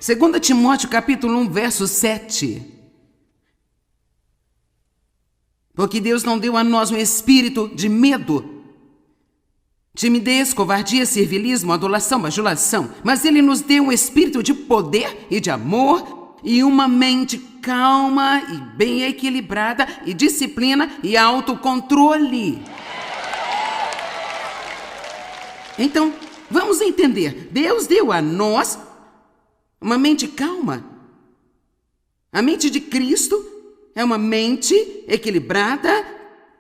2 Timóteo capítulo 1, verso 7. Porque Deus não deu a nós um espírito de medo, timidez, covardia, servilismo, adulação, bajulação, mas Ele nos deu um espírito de poder e de amor e uma mente calma e bem equilibrada e disciplina e autocontrole. Então, vamos entender. Deus deu a nós uma mente calma. A mente de Cristo é uma mente equilibrada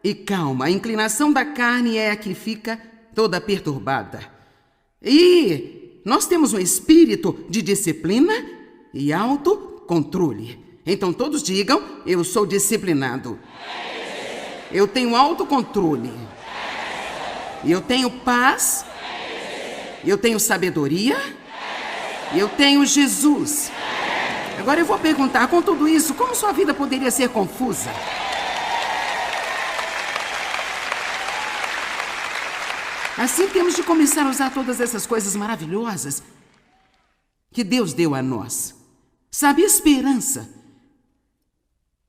e calma. A inclinação da carne é a que fica toda perturbada. E nós temos um espírito de disciplina e autocontrole. Então todos digam: eu sou disciplinado. Eu tenho autocontrole. Eu tenho paz. Eu tenho sabedoria. Eu tenho Jesus. Agora eu vou perguntar, com tudo isso, como sua vida poderia ser confusa? Assim temos de começar a usar todas essas coisas maravilhosas que Deus deu a nós. Sabe, esperança,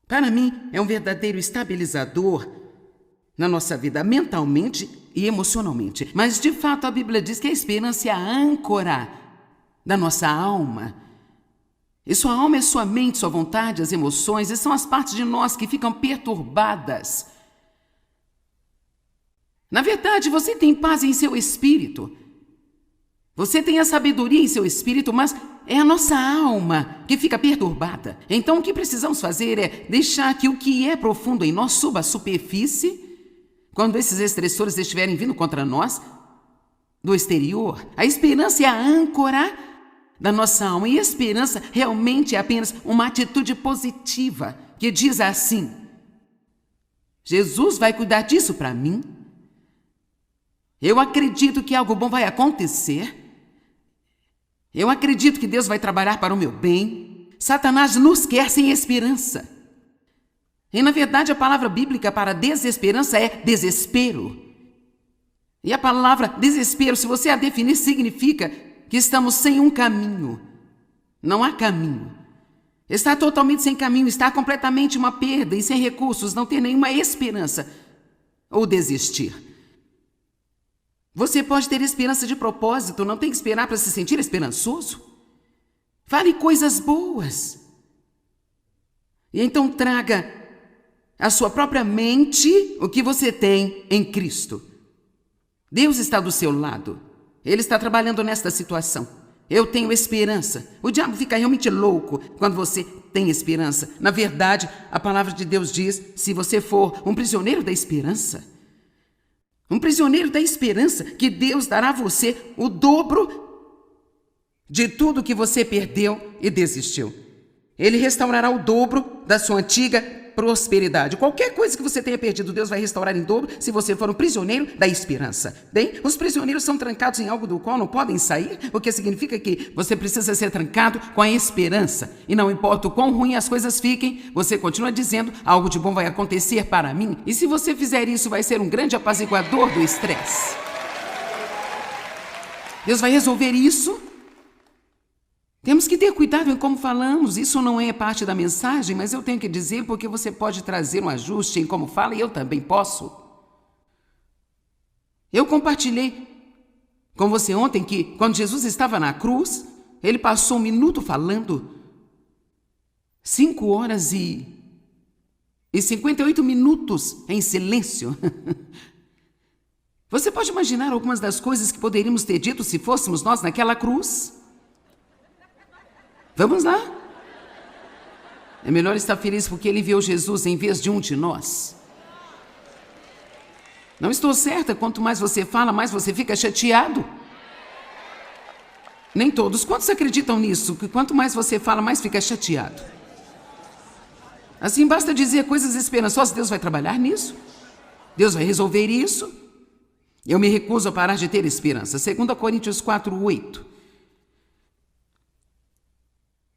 para mim, é um verdadeiro estabilizador na nossa vida, mentalmente e emocionalmente. Mas, de fato, a Bíblia diz que a esperança é a âncora da nossa alma. E sua alma é sua mente, sua vontade, as emoções, e são as partes de nós que ficam perturbadas. Na verdade, você tem paz em seu espírito. Você tem a sabedoria em seu espírito, mas é a nossa alma que fica perturbada. Então, o que precisamos fazer é deixar que o que é profundo em nós suba à superfície. Quando esses estressores estiverem vindo contra nós, do exterior, a esperança é a âncora da nossa alma. E a esperança realmente é apenas uma atitude positiva, que diz assim: Jesus vai cuidar disso para mim. Eu acredito que algo bom vai acontecer. Eu acredito que Deus vai trabalhar para o meu bem. Satanás nos quer sem esperança. E, na verdade, a palavra bíblica para desesperança é desespero. E a palavra desespero, se você a definir, significa que estamos sem um caminho. Não há caminho. Estar totalmente sem caminho, estar completamente uma perda e sem recursos, não ter nenhuma esperança ou desistir. Você pode ter esperança de propósito, não tem que esperar para se sentir esperançoso. Fale coisas boas. E então traga à sua própria mente o que você tem em Cristo. Deus está do seu lado. Ele está trabalhando nesta situação. Eu tenho esperança. O diabo fica realmente louco quando você tem esperança. Na verdade, a palavra de Deus diz: se você for um prisioneiro da esperança, que Deus dará a você o dobro de tudo que você perdeu e desistiu. Ele restaurará o dobro da sua antiga prosperidade. Qualquer coisa que você tenha perdido, Deus vai restaurar em dobro se você for um prisioneiro da esperança. Bem, os prisioneiros são trancados em algo do qual não podem sair, o que significa que você precisa ser trancado com a esperança. E não importa o quão ruim as coisas fiquem, você continua dizendo: algo de bom vai acontecer para mim. E se você fizer isso, vai ser um grande apaziguador do estresse. Deus vai resolver isso. Temos que ter cuidado em como falamos. Isso não é parte da mensagem, mas eu tenho que dizer porque você pode trazer um ajuste em como fala e eu também posso. Eu compartilhei com você ontem que quando Jesus estava na cruz, ele passou 1 minuto falando, 5 horas e 58 minutos em silêncio. Você pode imaginar algumas das coisas que poderíamos ter dito se fôssemos nós naquela cruz? Vamos lá? É melhor estar feliz porque ele enviou Jesus em vez de um de nós. Não estou certa, quanto mais você fala, mais você fica chateado. Nem todos. Quantos acreditam nisso? Que quanto mais você fala, mais fica chateado. Assim, basta dizer coisas esperançosas, Deus vai trabalhar nisso. Deus vai resolver isso. Eu me recuso a parar de ter esperança. 2 Coríntios 4:8.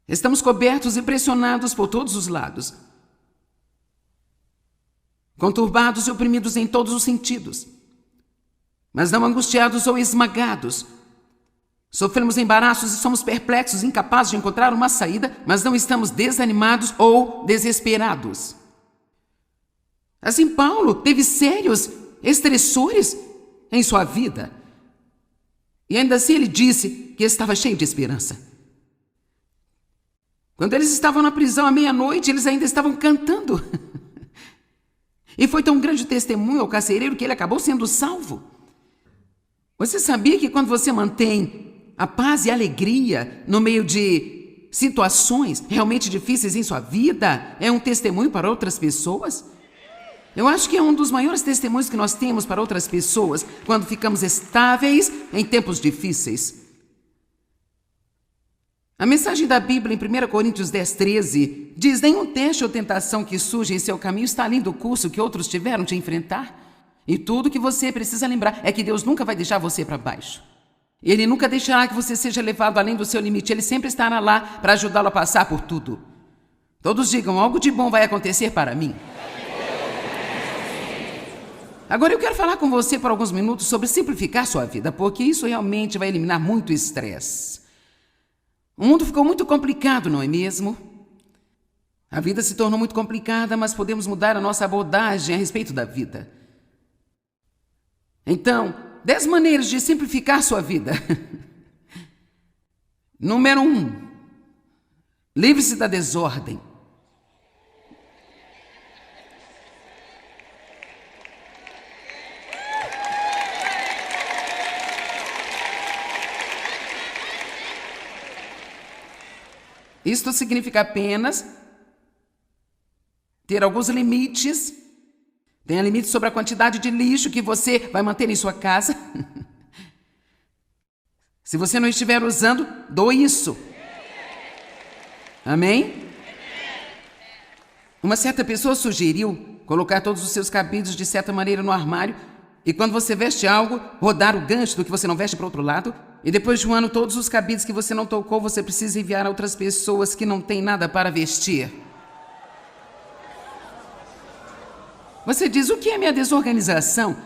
Estamos cobertos e pressionados por todos os lados, conturbados e oprimidos em todos os sentidos, mas não angustiados ou esmagados, Sofremos embaraços e somos perplexos, incapazes de encontrar uma saída, mas não estamos desanimados ou desesperados. Assim, Paulo teve sérios estressores em sua vida. E ainda assim ele disse que estava cheio de esperança. Quando eles estavam na prisão à meia-noite, eles ainda estavam cantando. E foi tão grande o testemunho ao carcereiro que ele acabou sendo salvo. Você sabia que quando você mantém a paz e a alegria no meio de situações realmente difíceis em sua vida, é um testemunho para outras pessoas? Eu acho que é um dos maiores testemunhos que nós temos para outras pessoas quando ficamos estáveis em tempos difíceis. A mensagem da Bíblia em 1 Coríntios 10:13 diz: nenhum teste ou tentação que surge em seu caminho está além do curso que outros tiveram de enfrentar. E tudo que você precisa lembrar é que Deus nunca vai deixar você para baixo. Ele nunca deixará que você seja levado além do seu limite. Ele sempre estará lá para ajudá-lo a passar por tudo. Todos digam: algo de bom vai acontecer para mim. Agora eu quero falar com você por alguns minutos sobre simplificar sua vida, porque isso realmente vai eliminar muito estresse. O mundo ficou muito complicado, não é mesmo? A vida se tornou muito complicada, mas podemos mudar a nossa abordagem a respeito da vida. Então, 10 maneiras de simplificar sua vida. Número 1. Livre-se da desordem. Isto significa apenas ter alguns limites. Tenha limites sobre a quantidade de lixo que você vai manter em sua casa. Se você não estiver usando, doe isso. Amém? Uma certa pessoa sugeriu colocar todos os seus cabides de certa maneira no armário e quando você veste algo, rodar o gancho do que você não veste para o outro lado. E depois de um ano, todos os cabides que você não tocou, você precisa enviar a outras pessoas que não têm nada para vestir. Você diz: o que é minha desorganização?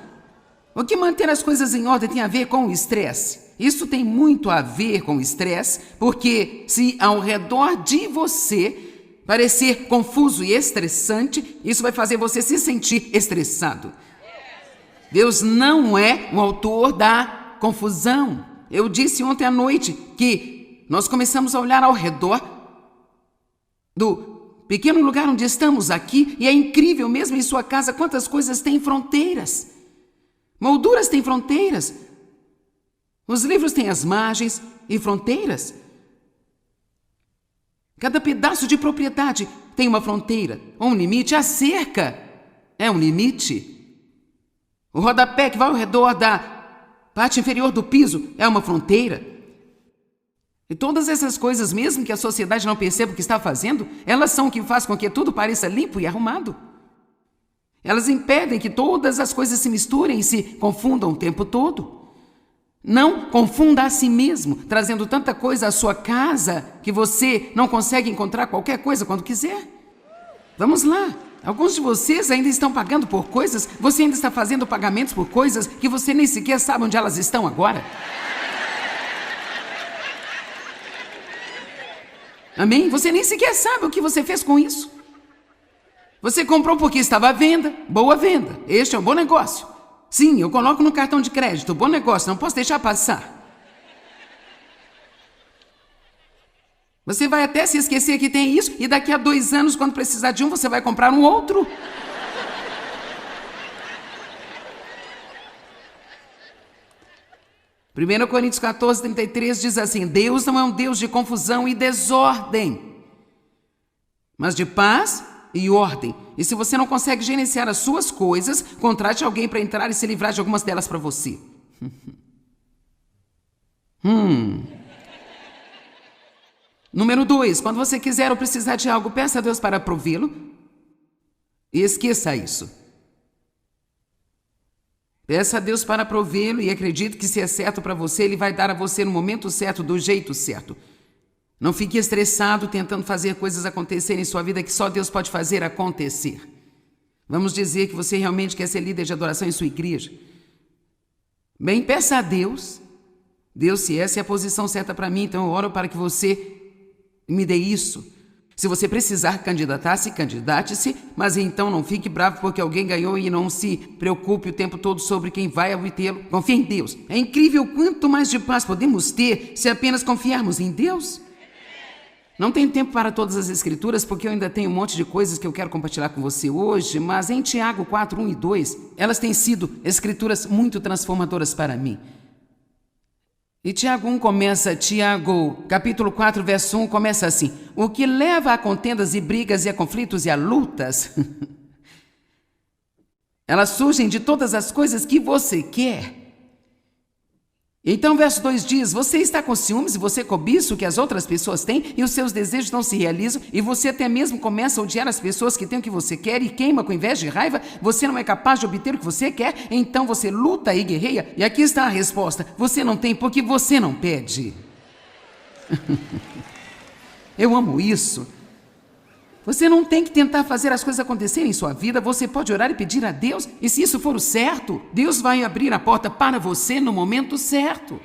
O que manter as coisas em ordem tem a ver com o estresse? Isso tem muito a ver com o estresse, porque se ao redor de você parecer confuso e estressante, isso vai fazer você se sentir estressado. Deus não é o autor da confusão. Eu disse ontem à noite que nós começamos a olhar ao redor do pequeno lugar onde estamos aqui e é incrível mesmo em sua casa quantas coisas têm fronteiras. Molduras têm fronteiras. Os livros têm as margens e fronteiras. Cada pedaço de propriedade tem uma fronteira ou um limite. A cerca é um limite. O rodapé que vai ao redor da parte inferior do piso é uma fronteira. E todas essas coisas, mesmo que a sociedade não perceba o que está fazendo, elas são o que faz com que tudo pareça limpo e arrumado. Elas impedem que todas as coisas se misturem e se confundam o tempo todo. Não confunda a si mesmo, trazendo tanta coisa à sua casa que você não consegue encontrar qualquer coisa quando quiser. Vamos lá. Alguns de vocês ainda estão pagando por coisas, você ainda está fazendo pagamentos por coisas que você nem sequer sabe onde elas estão agora. Amém? Você nem sequer sabe o que você fez com isso. Você comprou porque estava à venda, boa venda, este é um bom negócio. Sim, eu coloco no cartão de crédito, bom negócio, não posso deixar passar. Você vai até se esquecer que tem isso e daqui a 2 anos, quando precisar de um, você vai comprar um outro. Primeiro Coríntios 14:33 diz assim: Deus não é um Deus de confusão e desordem, mas de paz e ordem. E se você não consegue gerenciar as suas coisas, contrate alguém para entrar e se livrar de algumas delas para você. Número 2, quando você quiser ou precisar de algo, peça a Deus para provê-lo e esqueça isso. Peça a Deus para provê-lo e acredite que se é certo para você, Ele vai dar a você no momento certo, do jeito certo. Não fique estressado tentando fazer coisas acontecerem em sua vida que só Deus pode fazer acontecer. Vamos dizer que você realmente quer ser líder de adoração em sua igreja. Bem, peça a Deus Deus, se essa é a posição certa para mim, então eu oro para que você me dê isso. Se você precisar candidatar-se, candidate-se, mas então não fique bravo porque alguém ganhou e não se preocupe o tempo todo sobre quem vai obtê-lo. Confie em Deus. É incrível quanto mais de paz podemos ter se apenas confiarmos em Deus. Não tenho tempo para todas as escrituras porque eu ainda tenho um monte de coisas que eu quero compartilhar com você hoje, mas em Tiago 4, 1 e 2, elas têm sido escrituras muito transformadoras para mim. E Tiago capítulo 4, verso 1, começa assim: o que leva a contendas e brigas e a conflitos e a lutas, elas surgem de todas as coisas que você quer. Então, verso 2 diz: você está com ciúmes e você cobiça o que as outras pessoas têm e os seus desejos não se realizam e você até mesmo começa a odiar as pessoas que têm o que você quer e queima com inveja e raiva, você não é capaz de obter o que você quer, então você luta e guerreia. E aqui está a resposta: você não tem porque você não pede. Eu amo isso. Você não tem que tentar fazer as coisas acontecerem em sua vida, você pode orar e pedir a Deus, e se isso for o certo, Deus vai abrir a porta para você no momento certo.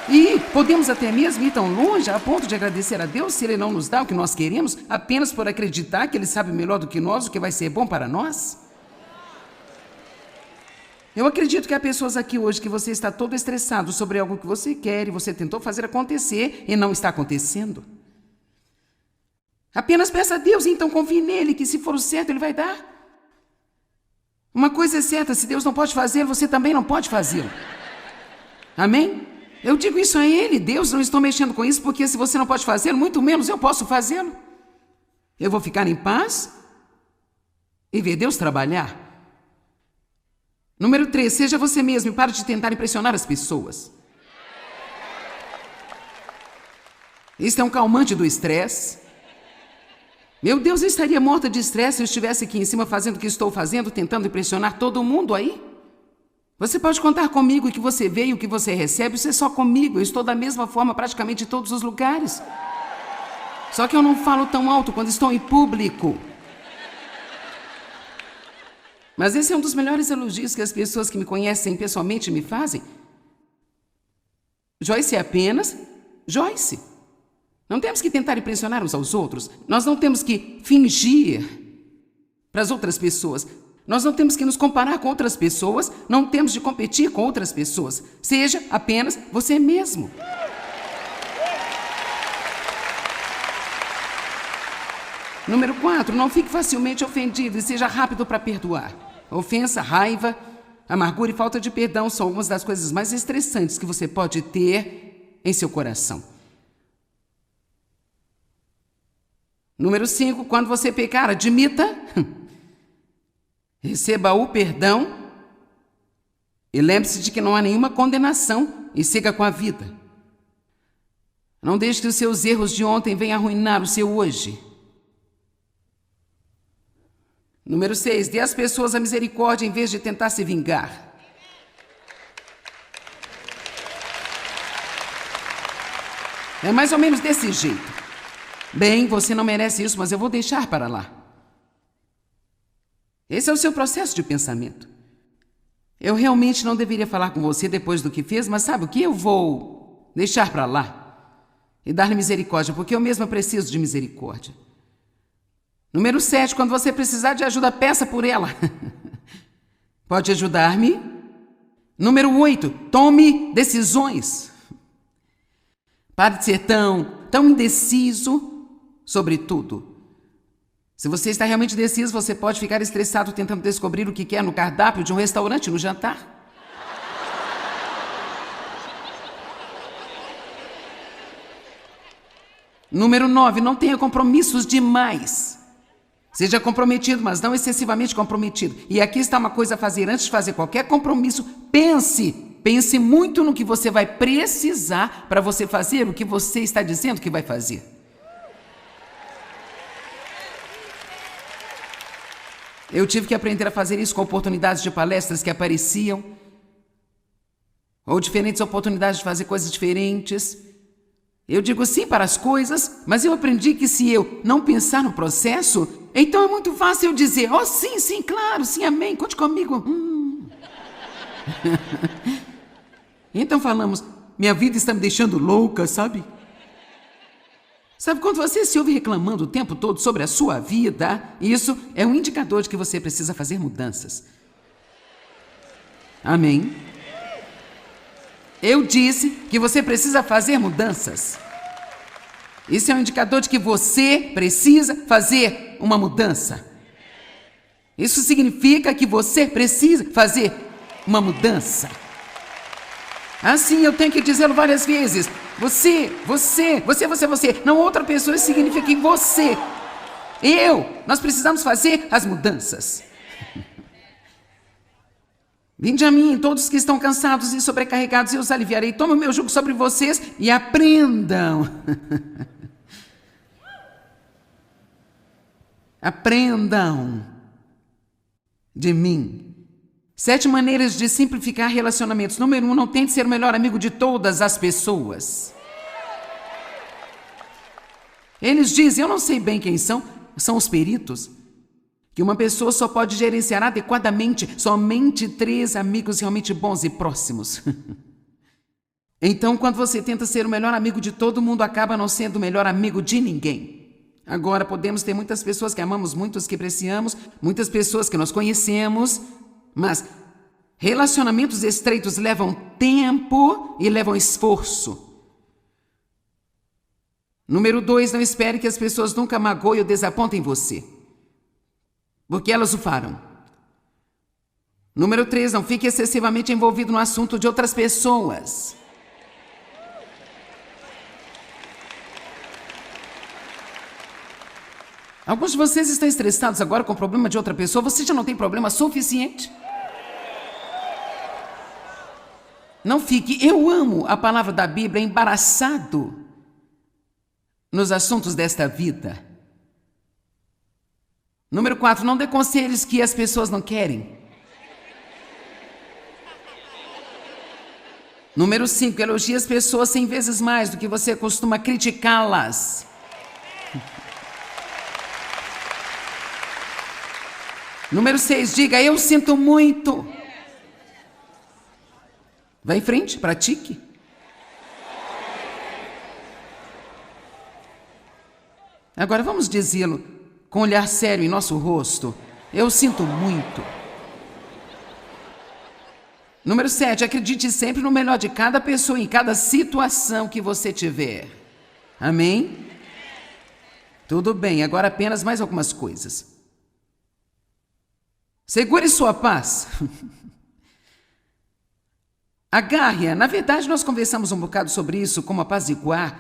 E podemos até mesmo ir tão longe a ponto de agradecer a Deus se Ele não nos dá o que nós queremos, apenas por acreditar que Ele sabe melhor do que nós o que vai ser bom para nós. Eu acredito que há pessoas aqui hoje que você está todo estressado sobre algo que você quer e você tentou fazer acontecer e não está acontecendo. Apenas peça a Deus e então confie nele, que se for o certo, Ele vai dar. Uma coisa é certa: se Deus não pode fazê-lo, você também não pode fazê-lo. Amém? Eu digo isso a Ele: Deus, não estou mexendo com isso, porque se você não pode fazê-lo, muito menos eu posso fazê-lo. Eu vou ficar em paz e ver Deus trabalhar. Número 3, seja você mesmo e pare de tentar impressionar as pessoas. Isso é um calmante do estresse. Meu Deus, eu estaria morta de estresse se eu estivesse aqui em cima fazendo o que estou fazendo, tentando impressionar todo mundo aí. Você pode contar comigo e que você vê e o que você recebe, isso é só comigo. Eu estou da mesma forma praticamente em todos os lugares. Só que eu não falo tão alto quando estou em público. Mas esse é um dos melhores elogios que as pessoas que me conhecem pessoalmente me fazem. Joyce é apenas Joyce. Não temos que tentar impressionar uns aos outros. Nós não temos que fingir para as outras pessoas. Nós não temos que nos comparar com outras pessoas. Não temos de competir com outras pessoas. Seja apenas você mesmo. Número 4, não fique facilmente ofendido e seja rápido para perdoar. Ofensa, raiva, amargura e falta de perdão são algumas das coisas mais estressantes que você pode ter em seu coração. Número 5, quando você pecar, admita, receba o perdão e lembre-se de que não há nenhuma condenação e siga com a vida. Não deixe que os seus erros de ontem venham arruinar o seu hoje. Número 6, dê às pessoas a misericórdia em vez de tentar se vingar. É mais ou menos desse jeito. Bem, você não merece isso, mas eu vou deixar para lá. Esse é o seu processo de pensamento. Eu realmente não deveria falar com você depois do que fez, mas sabe o que? Eu vou deixar para lá e dar-lhe misericórdia, porque eu mesma preciso de misericórdia. Número 7, quando você precisar de ajuda, peça por ela. Pode ajudar-me? Número 8, tome decisões. Pare de ser tão indeciso sobre tudo. Se você está realmente indeciso, você pode ficar estressado tentando descobrir o que quer no cardápio de um restaurante no jantar. Número 9, não tenha compromissos demais. Seja comprometido, mas não excessivamente comprometido. E aqui está uma coisa a fazer antes de fazer qualquer compromisso. Pense muito no que você vai precisar para você fazer o que você está dizendo que vai fazer. Eu tive que aprender a fazer isso com oportunidades de palestras que apareciam, ou diferentes oportunidades de fazer coisas diferentes. Eu digo sim para as coisas, mas eu aprendi que se eu não pensar no processo, então é muito fácil eu dizer: oh, sim, claro, sim, amém, conte comigo. Então falamos, minha vida está me deixando louca, sabe? Sabe, quando você se ouve reclamando o tempo todo sobre a sua vida, isso é um indicador de que você precisa fazer mudanças. Amém? Eu disse que você precisa fazer mudanças. Isso é um indicador de que você precisa fazer uma mudança. Isso significa que você precisa fazer uma mudança. Assim eu tenho que dizê-lo várias vezes. Você. Não outra pessoa, isso significa que você. Nós precisamos fazer as mudanças. Vinde a mim, todos que estão cansados e sobrecarregados, e eu os aliviarei. Tome o meu jugo sobre vocês e aprendam. Aprendam de mim. 7 maneiras de simplificar relacionamentos. Número 1, não tente ser o melhor amigo de todas as pessoas. Eles dizem, eu não sei bem quem são os peritos, que uma pessoa só pode gerenciar adequadamente somente 3 amigos realmente bons e próximos. Então, quando você tenta ser o melhor amigo de todo mundo, acaba não sendo o melhor amigo de ninguém. Agora, podemos ter muitas pessoas que amamos, muitos que apreciamos, muitas pessoas que nós conhecemos, mas relacionamentos estreitos levam tempo e levam esforço. Número 2, não espere que as pessoas nunca magoem ou desapontem você, porque elas o farão. Número 3, não fique excessivamente envolvido no assunto de outras pessoas. Alguns de vocês estão estressados agora com o problema de outra pessoa. Você já não tem problema suficiente? Não fique, eu amo a palavra da Bíblia, embaraçado nos assuntos desta vida. Número 4, não dê conselhos que as pessoas não querem. Número 5, elogie as pessoas 100 vezes mais do que você costuma criticá-las. Número 6, diga, eu sinto muito. Vá em frente, pratique. Agora vamos dizê-lo com um olhar sério em nosso rosto. Eu sinto muito. Número 7, acredite sempre no melhor de cada pessoa em cada situação que você tiver. Amém? Tudo bem, agora apenas mais algumas coisas. Segure sua paz. Agarre-a. Na verdade, nós conversamos um bocado sobre isso, como apaziguar.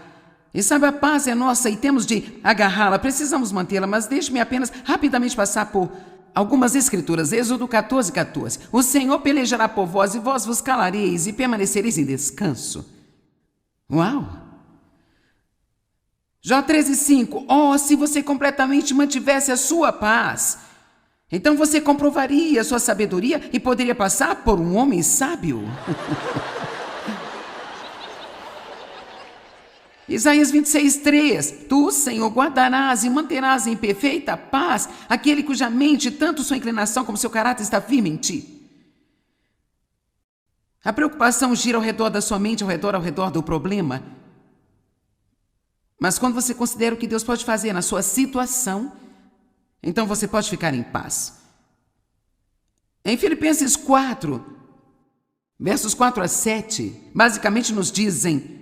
E sabe, a paz é nossa e temos de agarrá-la, precisamos mantê-la, mas deixe-me apenas rapidamente passar por algumas escrituras. Êxodo 14:14. O Senhor pelejará por vós e vós vos calareis e permanecereis em descanso. Uau! Jó 13:5. Oh, se você completamente mantivesse a sua paz, então você comprovaria a sua sabedoria e poderia passar por um homem sábio. Isaías 26:3. Tu, Senhor, guardarás e manterás em perfeita paz aquele cuja mente, tanto sua inclinação como seu caráter está firme em ti. A preocupação gira ao redor da sua mente, ao redor do problema. Mas quando você considera o que Deus pode fazer na sua situação, então você pode ficar em paz. Em Filipenses 4, versos 4-7, basicamente nos dizem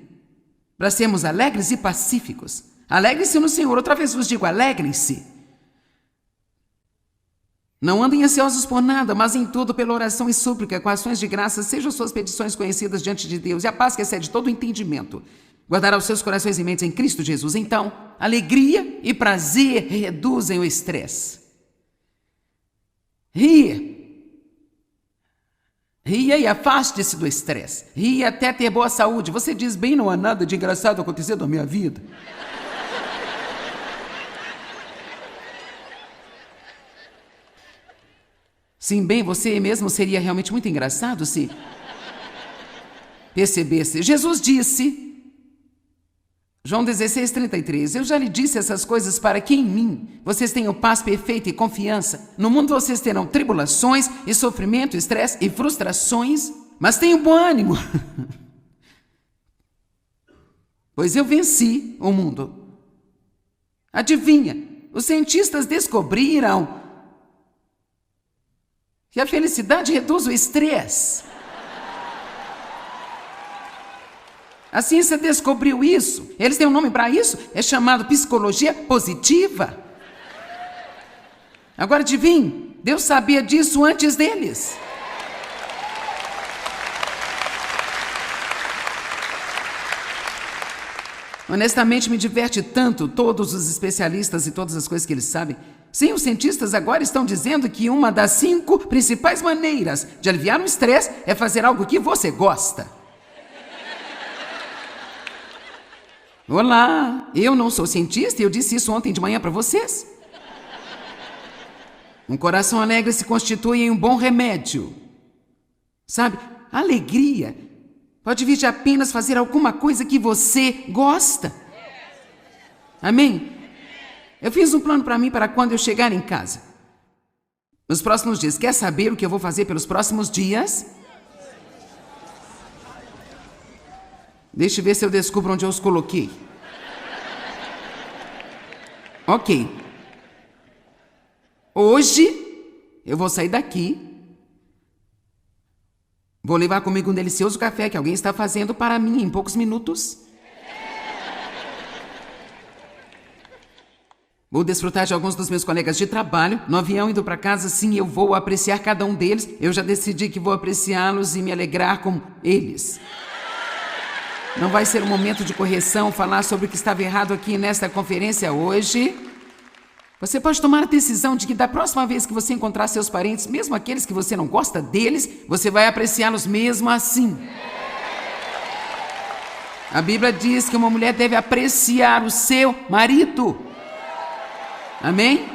para sermos alegres e pacíficos. Alegre-se no Senhor. Outra vez vos digo, alegrem-se. Não andem ansiosos por nada, mas em tudo, pela oração e súplica, com ações de graça, sejam suas petições conhecidas diante de Deus, e a paz que excede todo o entendimento guardará os seus corações e mentes em Cristo Jesus. Então, alegria e prazer reduzem o estresse. Ria. Ria e afaste-se do estresse. Ria até ter boa saúde. Você diz, bem, não há nada de engraçado acontecendo na minha vida. Sim, bem, você mesmo seria realmente muito engraçado se percebesse. Jesus disse, João 16:33, eu já lhe disse essas coisas para que em mim vocês tenham paz perfeita e confiança. No mundo vocês terão tribulações e sofrimento, estresse e frustrações, mas tenham bom ânimo, pois eu venci o mundo. Adivinha, os cientistas descobriram que a felicidade reduz o estresse. A ciência descobriu isso. Eles têm um nome para isso. É chamado psicologia positiva. Agora adivinha, Deus sabia disso antes deles. Honestamente, me diverte tanto todos os especialistas e todas as coisas que eles sabem. Sim, os cientistas agora estão dizendo que uma das 5 principais maneiras de aliviar o estresse é fazer algo que você gosta. Olá, eu não sou cientista e eu disse isso ontem de manhã para vocês. Um coração alegre se constitui em um bom remédio. Sabe, a alegria pode vir de apenas fazer alguma coisa que você gosta. Amém? Eu fiz um plano para mim para quando eu chegar em casa. Nos próximos dias. Quer saber o que eu vou fazer pelos próximos dias? Deixa eu ver se eu descubro onde eu os coloquei. Ok. Hoje eu vou sair daqui. Vou levar comigo um delicioso café que alguém está fazendo para mim em poucos minutos. Vou desfrutar de alguns dos meus colegas de trabalho. No avião indo para casa, sim, eu vou apreciar cada um deles. Eu já decidi que vou apreciá-los e me alegrar com eles. Não vai ser um momento de correção falar sobre o que estava errado aqui nesta conferência hoje. Você pode tomar a decisão de que da próxima vez que você encontrar seus parentes, mesmo aqueles que você não gosta deles, você vai apreciá-los mesmo assim. A Bíblia diz que uma mulher deve apreciar o seu marido. Amém?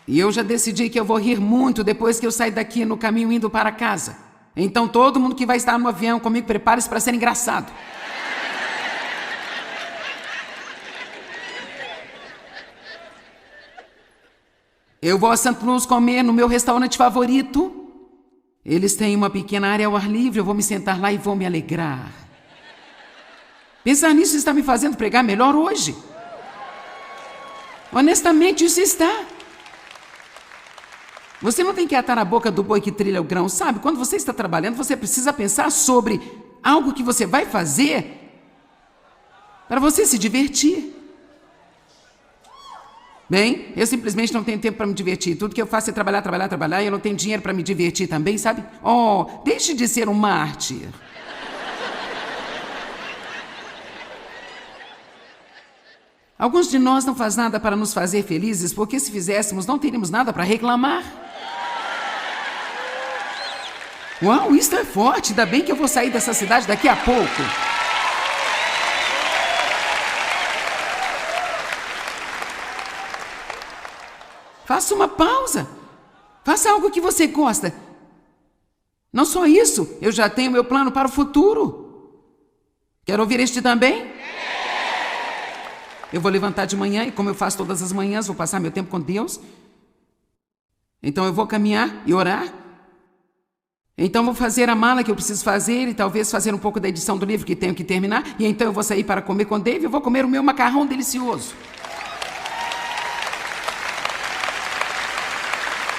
E eu já decidi que eu vou rir muito depois que eu sair daqui no caminho indo para casa. Então todo mundo que vai estar no avião comigo, prepare-se para ser engraçado. Eu vou a Santa Luz comer no meu restaurante favorito. Eles têm uma pequena área ao ar livre, eu vou me sentar lá e vou me alegrar. Pensar nisso está me fazendo pregar melhor hoje. Honestamente, isso está. Você não tem que atar a boca do boi que trilha o grão, sabe? Quando você está trabalhando, você precisa pensar sobre algo que você vai fazer para você se divertir. Bem, eu simplesmente não tenho tempo para me divertir. Tudo que eu faço é trabalhar, trabalhar, trabalhar, e eu não tenho dinheiro para me divertir também, sabe? Oh, deixe de ser um mártir. Alguns de nós não faz nada para nos fazer felizes, porque se fizéssemos, não teríamos nada para reclamar. Uau, isso é forte. Ainda bem que eu vou sair dessa cidade daqui a pouco. Faça uma pausa. Faça algo que você gosta. Não só isso, eu já tenho meu plano para o futuro. Quer ouvir este também? Eu vou levantar de manhã e, como eu faço todas as manhãs, vou passar meu tempo com Deus. Então eu vou caminhar e orar. Então vou fazer a mala que eu preciso fazer e talvez fazer um pouco da edição do livro que tenho que terminar. E então eu vou sair para comer com Dave e eu vou comer o meu macarrão delicioso.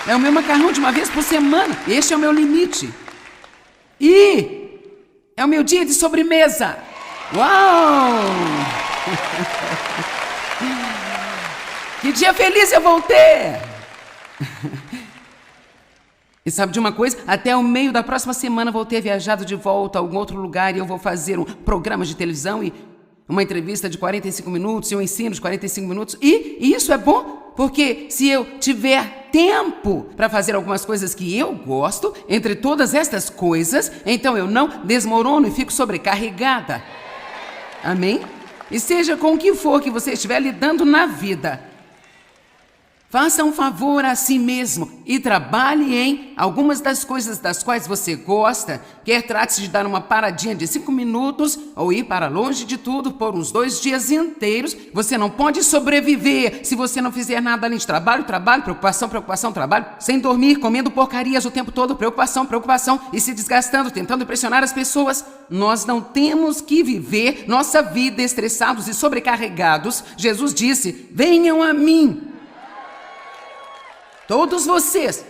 É o meu macarrão de uma vez por semana. Este é o meu limite. E é o meu dia de sobremesa. Uau! Que dia feliz eu vou ter! E sabe de uma coisa? Até o meio da próxima semana vou ter viajado de volta a algum outro lugar e eu vou fazer um programa de televisão e uma entrevista de 45 minutos e um ensino de 45 minutos. E isso é bom, porque se eu tiver tempo para fazer algumas coisas que eu gosto, entre todas estas coisas, então eu não desmorono e fico sobrecarregada. Amém? E seja com o que for que você estiver lidando na vida, Faça um favor a si mesmo e trabalhe em algumas das coisas das quais você gosta. Quer trate-se de dar uma paradinha de 5 minutos ou ir para longe de tudo por uns 2 dias inteiros. Você não pode sobreviver se você não fizer nada além de trabalho, preocupação, trabalho, sem dormir, comendo porcarias o tempo todo, preocupação e se desgastando, tentando impressionar as pessoas. Nós não temos que viver nossa vida estressados e sobrecarregados. Jesus disse: venham a mim. Todos vocês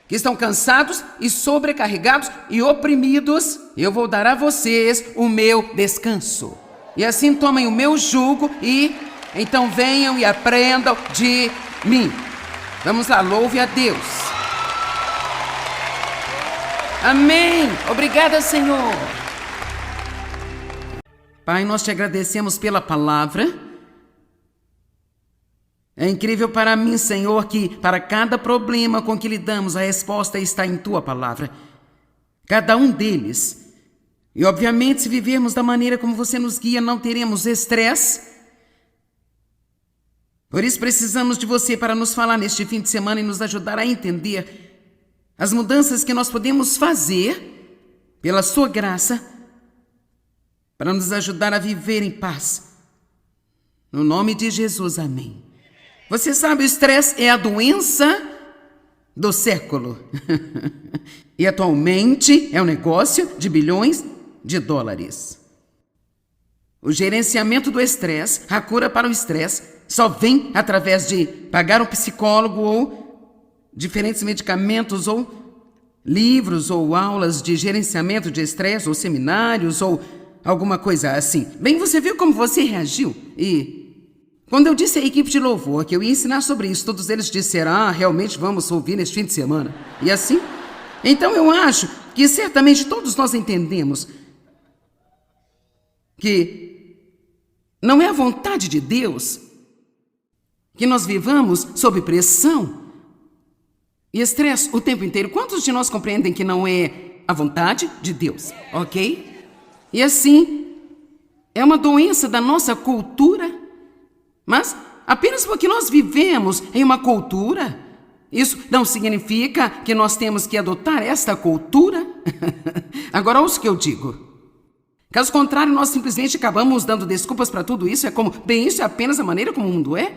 que estão cansados e sobrecarregados e oprimidos, eu vou dar a vocês o meu descanso. E assim tomem o meu jugo e então venham e aprendam de mim. Vamos lá, louve a Deus. Amém. Obrigada, Senhor. Pai, nós te agradecemos pela palavra. É incrível para mim, Senhor, que para cada problema com que lidamos, a resposta está em Tua palavra. Cada um deles. E, obviamente, se vivermos da maneira como Você nos guia, não teremos estresse. Por isso, precisamos de Você para nos falar neste fim de semana e nos ajudar a entender as mudanças que nós podemos fazer pela Sua graça para nos ajudar a viver em paz. No nome de Jesus, amém. Você sabe, o estresse é a doença do século. E atualmente é um negócio de bilhões de dólares. O gerenciamento do estresse, a cura para o estresse, só vem através de pagar um psicólogo ou diferentes medicamentos ou livros ou aulas de gerenciamento de estresse ou seminários ou alguma coisa assim. Bem, você viu como você reagiu? E quando eu disse à equipe de louvor que eu ia ensinar sobre isso, todos eles disseram: realmente vamos ouvir neste fim de semana. E assim? Então eu acho que certamente todos nós entendemos que não é a vontade de Deus que nós vivamos sob pressão e estresse o tempo inteiro. Quantos de nós compreendem que não é a vontade de Deus? Ok? E assim, é uma doença da nossa cultura. Mas apenas porque nós vivemos em uma cultura, isso não significa que nós temos que adotar esta cultura. Agora, ouça o que eu digo. Caso contrário, nós simplesmente acabamos dando desculpas para tudo isso. É como, bem, isso é apenas a maneira como o mundo é.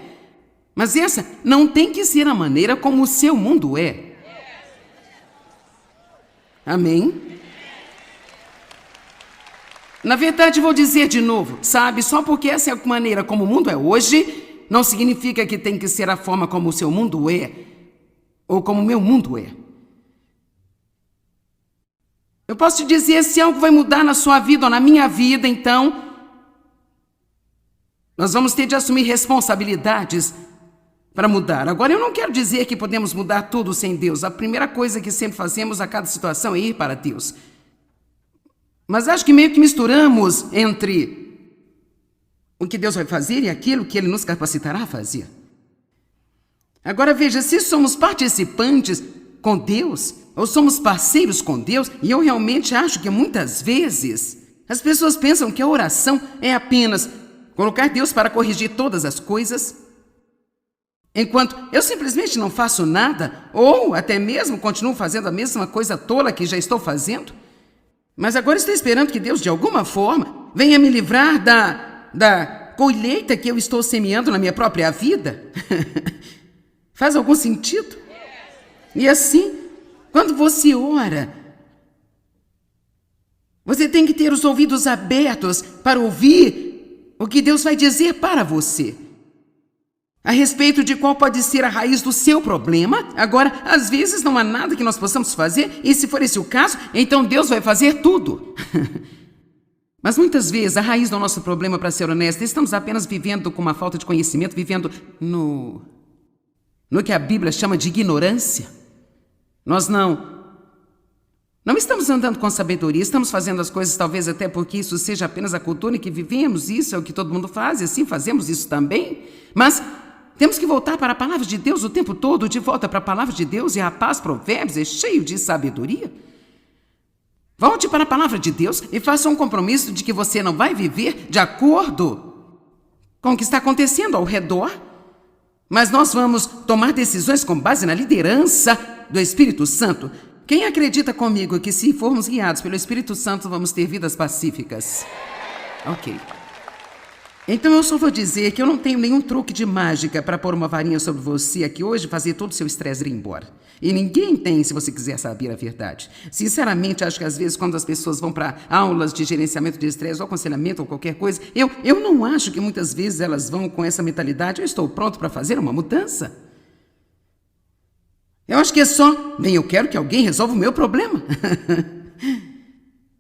Mas essa não tem que ser a maneira como o seu mundo é. Amém? Na verdade, vou dizer de novo, sabe, só porque essa é a maneira como o mundo é hoje, não significa que tem que ser a forma como o seu mundo é, ou como o meu mundo é. Eu posso te dizer, se algo vai mudar na sua vida ou na minha vida, então nós vamos ter de assumir responsabilidades para mudar. Agora, eu não quero dizer que podemos mudar tudo sem Deus. A primeira coisa que sempre fazemos a cada situação é ir para Deus. Mas acho que meio que misturamos entre o que Deus vai fazer e aquilo que Ele nos capacitará a fazer. Agora veja, se somos participantes com Deus, ou somos parceiros com Deus, e eu realmente acho que muitas vezes as pessoas pensam que a oração é apenas colocar Deus para corrigir todas as coisas, enquanto eu simplesmente não faço nada, ou até mesmo continuo fazendo a mesma coisa tola que já estou fazendo. Mas agora estou esperando que Deus, de alguma forma, venha me livrar da colheita que eu estou semeando na minha própria vida. Faz algum sentido? E assim, quando você ora, você tem que ter os ouvidos abertos para ouvir o que Deus vai dizer para você a respeito de qual pode ser a raiz do seu problema. Agora, às vezes não há nada que nós possamos fazer, e se for esse o caso, então Deus vai fazer tudo. Mas muitas vezes a raiz do nosso problema, para ser honesto, estamos apenas vivendo com uma falta de conhecimento, vivendo no que a Bíblia chama de ignorância. Nós não estamos andando com sabedoria, estamos fazendo as coisas talvez até porque isso seja apenas a cultura em que vivemos, isso é o que todo mundo faz, e assim fazemos isso também. Mas temos que voltar para a palavra de Deus o tempo todo, de volta para a palavra de Deus, e a paz, Provérbios, é cheio de sabedoria. Volte para a palavra de Deus e faça um compromisso de que você não vai viver de acordo com o que está acontecendo ao redor, Mas nós vamos tomar decisões com base na liderança do Espírito Santo. Quem acredita comigo que se formos guiados pelo Espírito Santo vamos ter vidas pacíficas? Ok. Então eu só vou dizer que eu não tenho nenhum truque de mágica para pôr uma varinha sobre você aqui hoje e fazer todo o seu estresse ir embora. E ninguém tem, se você quiser saber a verdade. Sinceramente, acho que às vezes quando as pessoas vão para aulas de gerenciamento de estresse ou aconselhamento ou qualquer coisa, eu não acho que muitas vezes elas vão com essa mentalidade, eu estou pronto para fazer uma mudança. Eu acho que é só, bem, eu quero que alguém resolva o meu problema.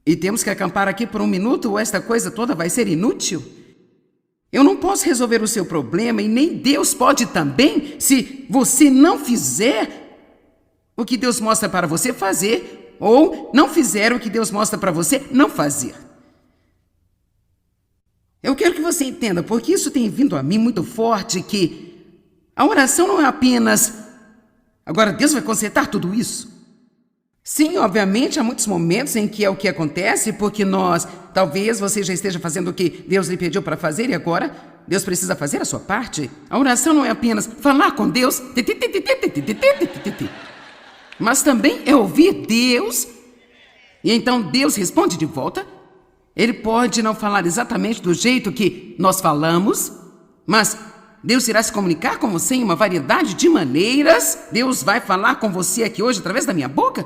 E temos que acampar aqui por um minuto ou esta coisa toda vai ser inútil? Eu não posso resolver o seu problema e nem Deus pode também se você não fizer o que Deus mostra para você fazer ou não fizer o que Deus mostra para você não fazer. Eu quero que você entenda, porque isso tem vindo a mim muito forte, que a oração não é apenas, agora Deus vai consertar tudo isso. Sim, obviamente, há muitos momentos em que é o que acontece, porque talvez você já esteja fazendo o que Deus lhe pediu para fazer e agora Deus precisa fazer a sua parte. A oração não é apenas falar com Deus, mas também é ouvir Deus e então Deus responde de volta. Ele pode não falar exatamente do jeito que nós falamos, mas Deus irá se comunicar com você em uma variedade de maneiras. Deus vai falar com você aqui hoje através da minha boca.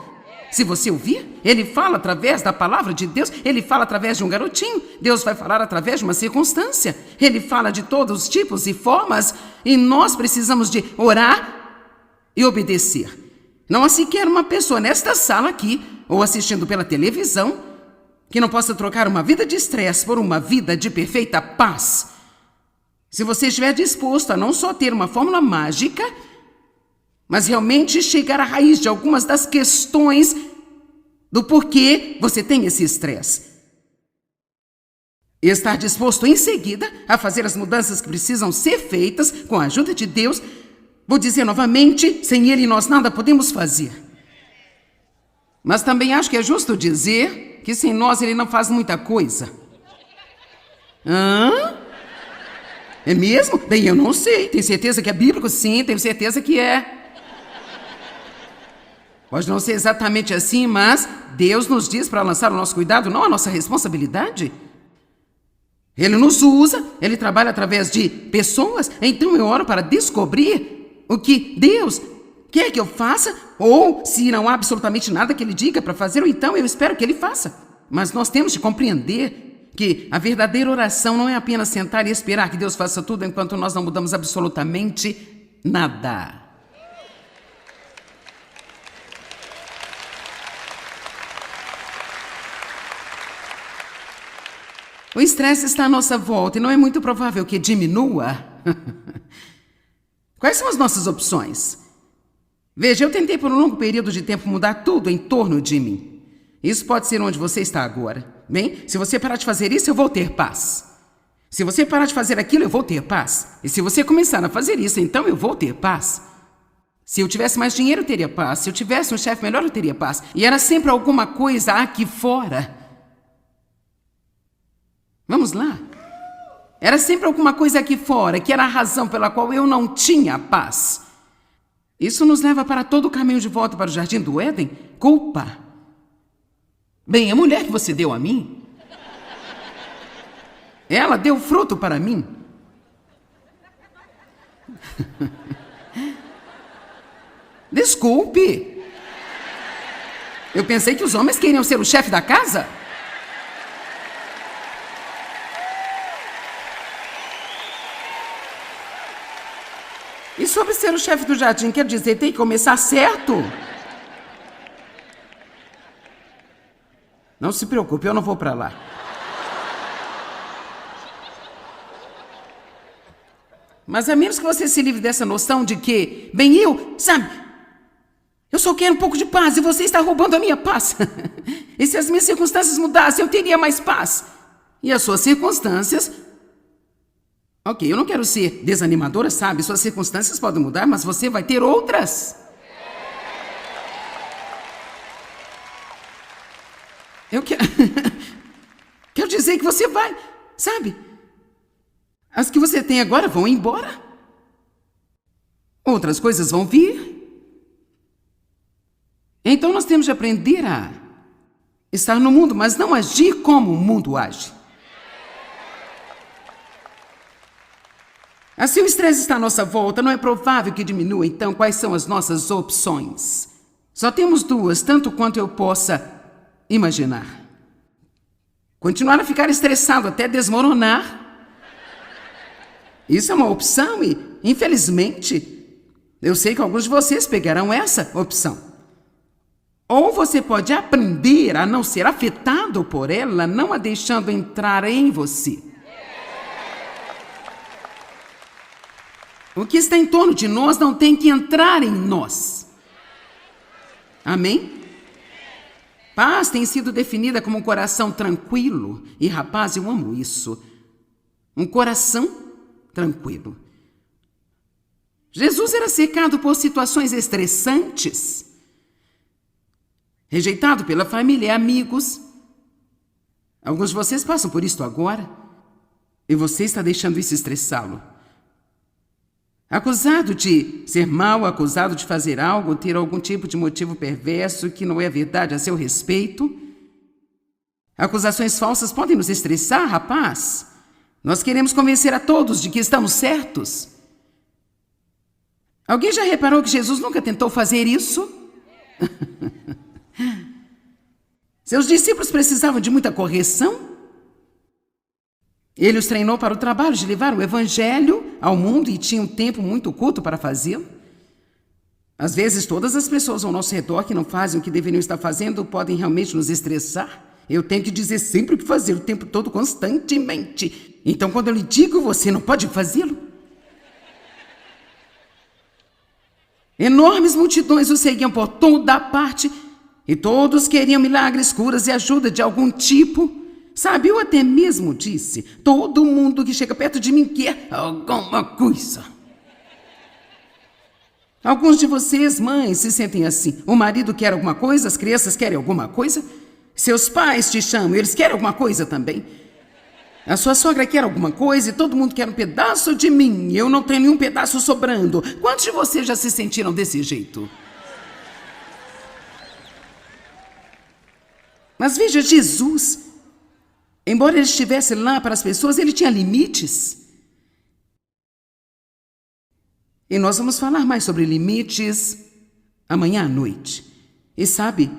Se você ouvir, Ele fala através da palavra de Deus, Ele fala através de um garotinho, Deus vai falar através de uma circunstância, Ele fala de todos os tipos e formas, e nós precisamos de orar e obedecer. Não há sequer uma pessoa nesta sala aqui, ou assistindo pela televisão, que não possa trocar uma vida de estresse por uma vida de perfeita paz. Se você estiver disposto a não só ter uma fórmula mágica, mas realmente chegar à raiz de algumas das questões do porquê você tem esse estresse. E estar disposto em seguida a fazer as mudanças que precisam ser feitas com a ajuda de Deus. Vou dizer novamente, sem Ele nós nada podemos fazer. Mas também acho que é justo dizer que sem nós Ele não faz muita coisa. Hã? É mesmo? Bem, eu não sei. Tenho certeza que é bíblico? Sim, tenho certeza que é. Pode não ser exatamente assim, mas Deus nos diz para lançar o nosso cuidado, não a nossa responsabilidade. Ele nos usa, Ele trabalha através de pessoas, então eu oro para descobrir o que Deus quer que eu faça, ou se não há absolutamente nada que Ele diga para fazer, ou então eu espero que Ele faça. Mas nós temos de compreender que a verdadeira oração não é apenas sentar e esperar que Deus faça tudo enquanto nós não mudamos absolutamente nada. O estresse está à nossa volta e não é muito provável que diminua. Quais são as nossas opções? Veja, eu tentei por um longo período de tempo mudar tudo em torno de mim. Isso pode ser onde você está agora. Bem, se você parar de fazer isso, eu vou ter paz. Se você parar de fazer aquilo, eu vou ter paz. E se você começar a fazer isso, então eu vou ter paz. Se eu tivesse mais dinheiro, eu teria paz. Se eu tivesse um chefe melhor, eu teria paz. E era sempre alguma coisa aqui fora. Vamos lá. Era sempre alguma coisa aqui fora, que era a razão pela qual eu não tinha paz. Isso nos leva para todo o caminho de volta para o Jardim do Éden? Culpa. Bem, a mulher que você deu a mim, ela deu fruto para mim. Desculpe. Eu pensei que os homens queriam ser o chefe da casa. E sobre ser o chefe do jardim, quer dizer, tem que começar certo? Não se preocupe, eu não vou para lá. Mas a menos que você se livre dessa noção de que, bem, eu só quero um pouco de paz e você está roubando a minha paz. E se as minhas circunstâncias mudassem, eu teria mais paz. E as suas circunstâncias... Ok, eu não quero ser desanimadora, sabe? Suas circunstâncias podem mudar, mas você vai ter outras. Eu quero... Quero dizer que você vai, sabe? As que você tem agora vão embora. Outras coisas vão vir. Então nós temos de aprender a estar no mundo, mas não agir como o mundo age. Se o estresse está à nossa volta, não é provável que diminua. Então, quais são as nossas opções? Só temos duas, tanto quanto eu possa imaginar. Continuar a ficar estressado até desmoronar. Isso é uma opção e, infelizmente, eu sei que alguns de vocês pegarão essa opção. Ou você pode aprender a não ser afetado por ela, não a deixando entrar em você. O que está em torno de nós não tem que entrar em nós. Amém? Paz tem sido definida como um coração tranquilo. E, rapaz, eu amo isso. Um coração tranquilo. Jesus era cercado por situações estressantes. Rejeitado pela família e amigos. Alguns de vocês passam por isto agora. E você está deixando isso estressá-lo. Acusado de ser mau, acusado de fazer algo, ter algum tipo de motivo perverso que não é verdade a seu respeito. Acusações falsas podem nos estressar, rapaz. Nós queremos convencer a todos de que estamos certos. Alguém já reparou que Jesus nunca tentou fazer isso? Seus discípulos precisavam de muita correção. Ele os treinou para o trabalho de levar o evangelho ao mundo e tinha um tempo muito curto para fazê-lo. Às vezes, todas as pessoas ao nosso redor que não fazem o que deveriam estar fazendo podem realmente nos estressar. Eu tenho que dizer sempre o que fazer, o tempo todo, constantemente. Então, quando eu lhe digo, você não pode fazê-lo. Enormes multidões o seguiam por toda parte e todos queriam milagres, curas e ajuda de algum tipo. Sabe, eu até mesmo disse, todo mundo que chega perto de mim quer alguma coisa. Alguns de vocês, mães, se sentem assim. O marido quer alguma coisa, as crianças querem alguma coisa. Seus pais te chamam, eles querem alguma coisa também. A sua sogra quer alguma coisa e todo mundo quer um pedaço de mim. Eu não tenho nenhum pedaço sobrando. Quantos de vocês já se sentiram desse jeito? Mas veja, Jesus... Embora ele estivesse lá para as pessoas, ele tinha limites. E nós vamos falar mais sobre limites amanhã à noite. E sabe,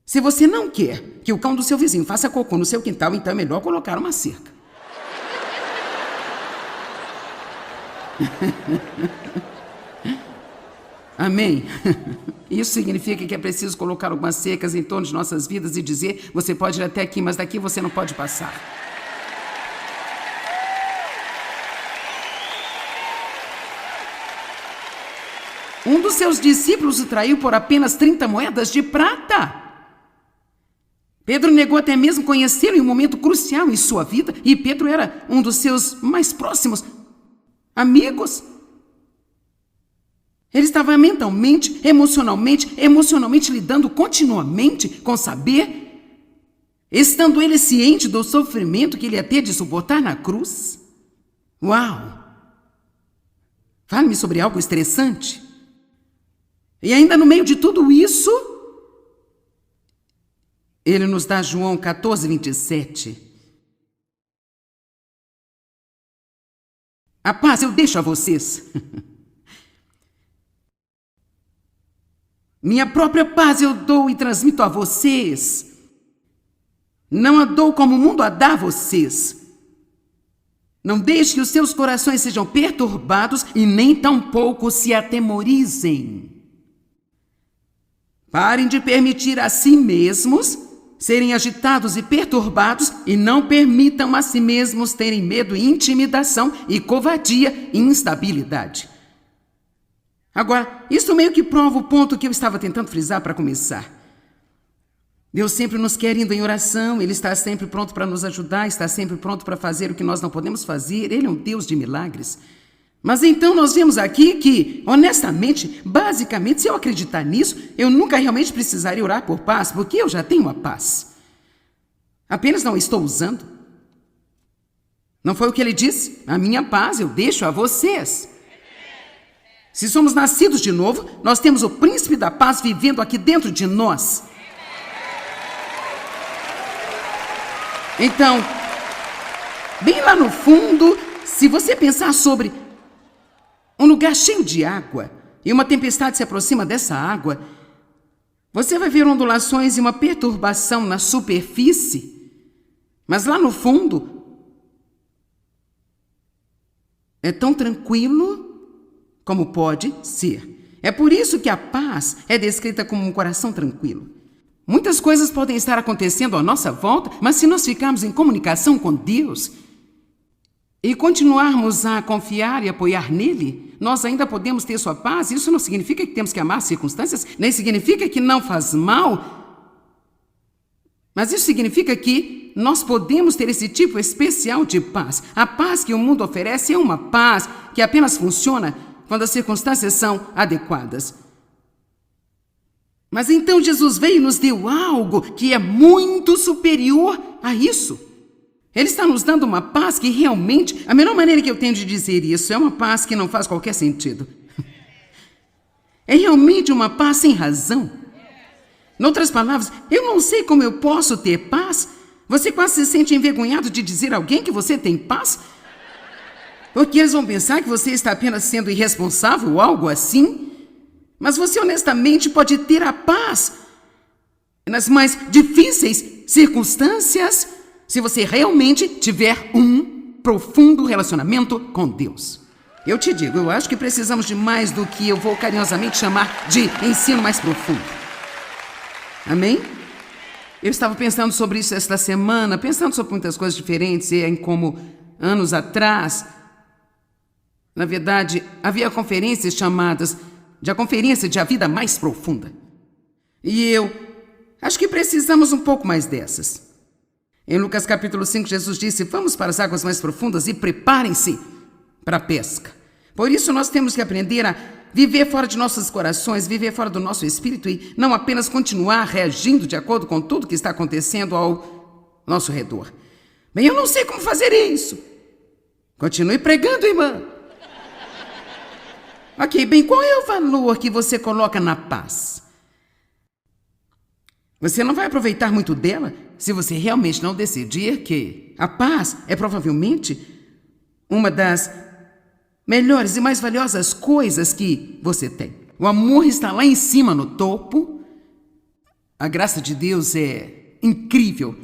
se você não quer que o cão do seu vizinho faça cocô no seu quintal, então é melhor colocar uma cerca. Amém? Isso significa que é preciso colocar algumas cercas em torno de nossas vidas e dizer, você pode ir até aqui, mas daqui você não pode passar. Um dos seus discípulos o traiu por apenas 30 moedas de prata. Pedro negou até mesmo conhecê-lo em um momento crucial em sua vida, e Pedro era um dos seus mais próximos amigos. Ele estava mentalmente, emocionalmente lidando continuamente com saber, estando ele ciente do sofrimento que ele ia ter de suportar na cruz. Uau! Fale-me sobre algo estressante. E ainda no meio de tudo isso, ele nos dá João 14:27. A paz eu deixo a vocês. Minha própria paz eu dou e transmito a vocês. Não a dou como o mundo a dá a vocês. Não deixe que os seus corações sejam perturbados e nem tampouco se atemorizem. Parem de permitir a si mesmos serem agitados e perturbados e não permitam a si mesmos terem medo e intimidação e covardia e instabilidade. Agora, isso meio que prova o ponto que eu estava tentando frisar para começar. Deus sempre nos quer indo em oração, Ele está sempre pronto para nos ajudar, está sempre pronto para fazer o que nós não podemos fazer, Ele é um Deus de milagres. Mas então nós vemos aqui que, honestamente, basicamente, se eu acreditar nisso, eu nunca realmente precisaria orar por paz, porque eu já tenho a paz. Apenas não estou usando. Não foi o que Ele disse? A minha paz eu deixo a vocês. Se somos nascidos de novo, nós temos o príncipe da paz vivendo aqui dentro de nós. Então, bem lá no fundo, se você pensar sobre um lugar cheio de água e uma tempestade se aproxima dessa água, você vai ver ondulações e uma perturbação na superfície, mas lá no fundo é tão tranquilo como pode ser. É por isso que a paz é descrita como um coração tranquilo. Muitas coisas podem estar acontecendo à nossa volta, mas se nós ficarmos em comunicação com Deus e continuarmos a confiar e apoiar nele, nós ainda podemos ter sua paz. Isso não significa que temos que amar as circunstâncias, nem significa que não faz mal, mas isso significa que nós podemos ter esse tipo especial de paz. A paz que o mundo oferece é uma paz que apenas funciona quando as circunstâncias são adequadas. Mas então Jesus veio e nos deu algo que é muito superior a isso. Ele está nos dando uma paz que realmente, a melhor maneira que eu tenho de dizer isso, é uma paz que não faz qualquer sentido. É realmente uma paz sem razão. Em outras palavras, eu não sei como eu posso ter paz. Você quase se sente envergonhado de dizer a alguém que você tem paz? Porque eles vão pensar que você está apenas sendo irresponsável ou algo assim. Mas você honestamente pode ter a paz nas mais difíceis circunstâncias se você realmente tiver um profundo relacionamento com Deus. Eu te digo, eu acho que precisamos de mais do que eu vou carinhosamente chamar de ensino mais profundo. Amém? Eu estava pensando sobre isso esta semana, pensando sobre muitas coisas diferentes, e em como anos atrás, na verdade, havia conferências chamadas de a conferência de a vida mais profunda. E eu acho que precisamos um pouco mais dessas. Em Lucas capítulo 5, Jesus disse: vamos para as águas mais profundas e preparem-se para a pesca. Por isso nós temos que aprender a viver fora de nossos corações, viver fora do nosso espírito e não apenas continuar reagindo de acordo com tudo que está acontecendo ao nosso redor. Bem, eu não sei como fazer isso. Continue pregando, irmã. Ok, bem, qual é o valor que você coloca na paz? Você não vai aproveitar muito dela se você realmente não decidir que a paz é provavelmente uma das melhores e mais valiosas coisas que você tem. O amor está lá em cima, no topo. A graça de Deus é incrível.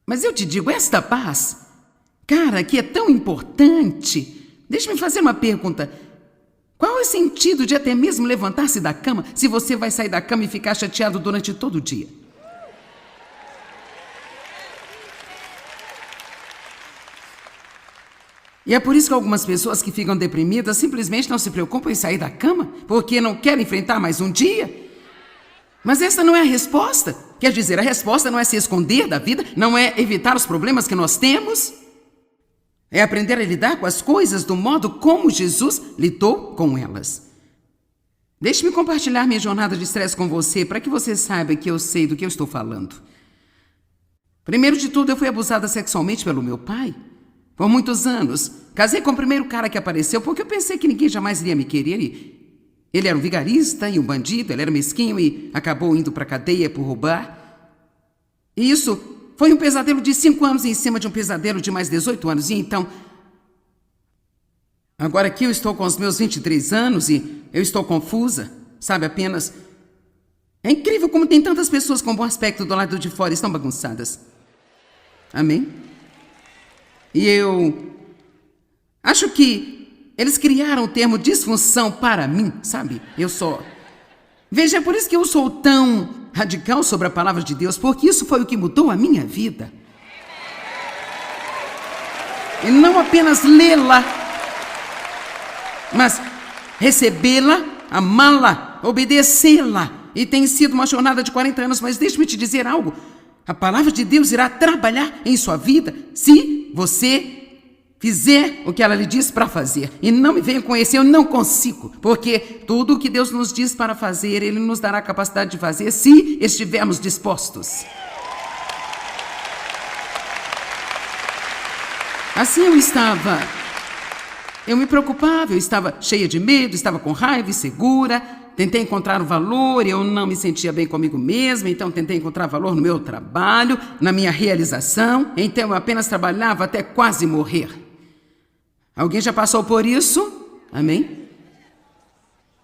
Mas eu te digo, esta paz, cara, que é tão importante. Deixe-me fazer uma pergunta. Qual é o sentido de até mesmo levantar-se da cama se você vai sair da cama e ficar chateado durante todo o dia? E é por isso que algumas pessoas que ficam deprimidas simplesmente não se preocupam em sair da cama, porque não querem enfrentar mais um dia. Mas essa não é a resposta. Quer dizer, a resposta não é se esconder da vida, não é evitar os problemas que nós temos. É aprender a lidar com as coisas do modo como Jesus lidou com elas. Deixe-me compartilhar minha jornada de estresse com você para que você saiba que eu sei do que eu estou falando. Primeiro de tudo, eu fui abusada sexualmente pelo meu pai. Por muitos anos. Casei com o primeiro cara que apareceu porque eu pensei que ninguém jamais iria me querer. Ele era um vigarista e um bandido, ele era mesquinho e acabou indo para a cadeia por roubar. E isso foi um pesadelo de 5 anos em cima de um pesadelo de mais 18 anos. E então, agora que eu estou com os meus 23 anos e eu estou confusa, sabe, apenas... É incrível como tem tantas pessoas com bom aspecto do lado de fora e estão bagunçadas. Amém? E eu acho que eles criaram o termo disfunção para mim, sabe? Veja, é por isso que eu sou tão radical sobre a palavra de Deus, porque isso foi o que mudou a minha vida. E não apenas lê-la, mas recebê-la, amá-la, obedecê-la. E tem sido uma jornada de 40 anos, mas deixe-me te dizer algo. A palavra de Deus irá trabalhar em sua vida se você fizer o que ela lhe diz para fazer. E não me venha com esse, eu não consigo. Porque tudo o que Deus nos diz para fazer, Ele nos dará a capacidade de fazer se estivermos dispostos. Assim eu estava Eu me preocupava, eu estava cheia de medo, estava com raiva, insegura. Tentei encontrar o valor, eu não me sentia bem comigo mesma, então tentei encontrar valor no meu trabalho, na minha realização. Então eu apenas trabalhava até quase morrer. Alguém já passou por isso? Amém?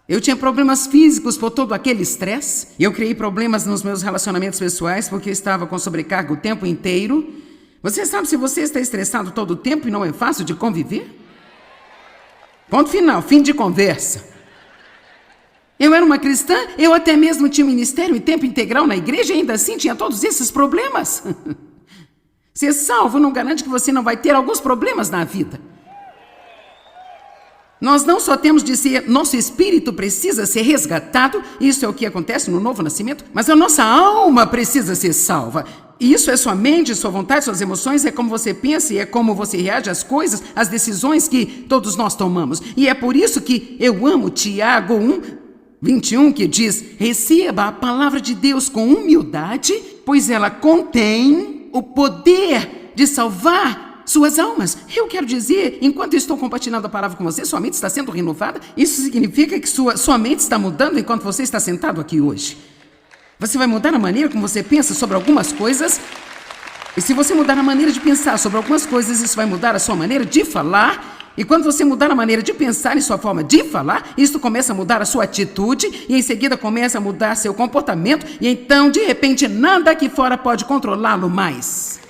Eu tinha problemas físicos por todo aquele estresse. Eu criei problemas nos meus relacionamentos pessoais porque estava com sobrecarga o tempo inteiro. Você sabe se você está estressado todo o tempo e não é fácil de conviver? Ponto final, fim de conversa. Eu era uma cristã, eu até mesmo tinha ministério em tempo integral na igreja e ainda assim tinha todos esses problemas. Ser salvo não garante que você não vai ter alguns problemas na vida. Nós não só temos de ser, nosso espírito precisa ser resgatado, isso é o que acontece no novo nascimento, mas a nossa alma precisa ser salva. E isso é sua mente, sua vontade, suas emoções, é como você pensa e é como você reage às coisas, às decisões que todos nós tomamos. E é por isso que eu amo Tiago 1:21, que diz: receba a palavra de Deus com humildade, pois ela contém o poder de salvar suas almas. Eu quero dizer, enquanto estou compartilhando a palavra com você, sua mente está sendo renovada. Isso significa que sua mente está mudando enquanto você está sentado aqui hoje. Você vai mudar a maneira como você pensa sobre algumas coisas. E se você mudar a maneira de pensar sobre algumas coisas, isso vai mudar a sua maneira de falar. E quando você mudar a maneira de pensar e sua forma de falar, isso começa a mudar a sua atitude e em seguida começa a mudar seu comportamento e então, de repente, nada aqui fora pode controlá-lo mais.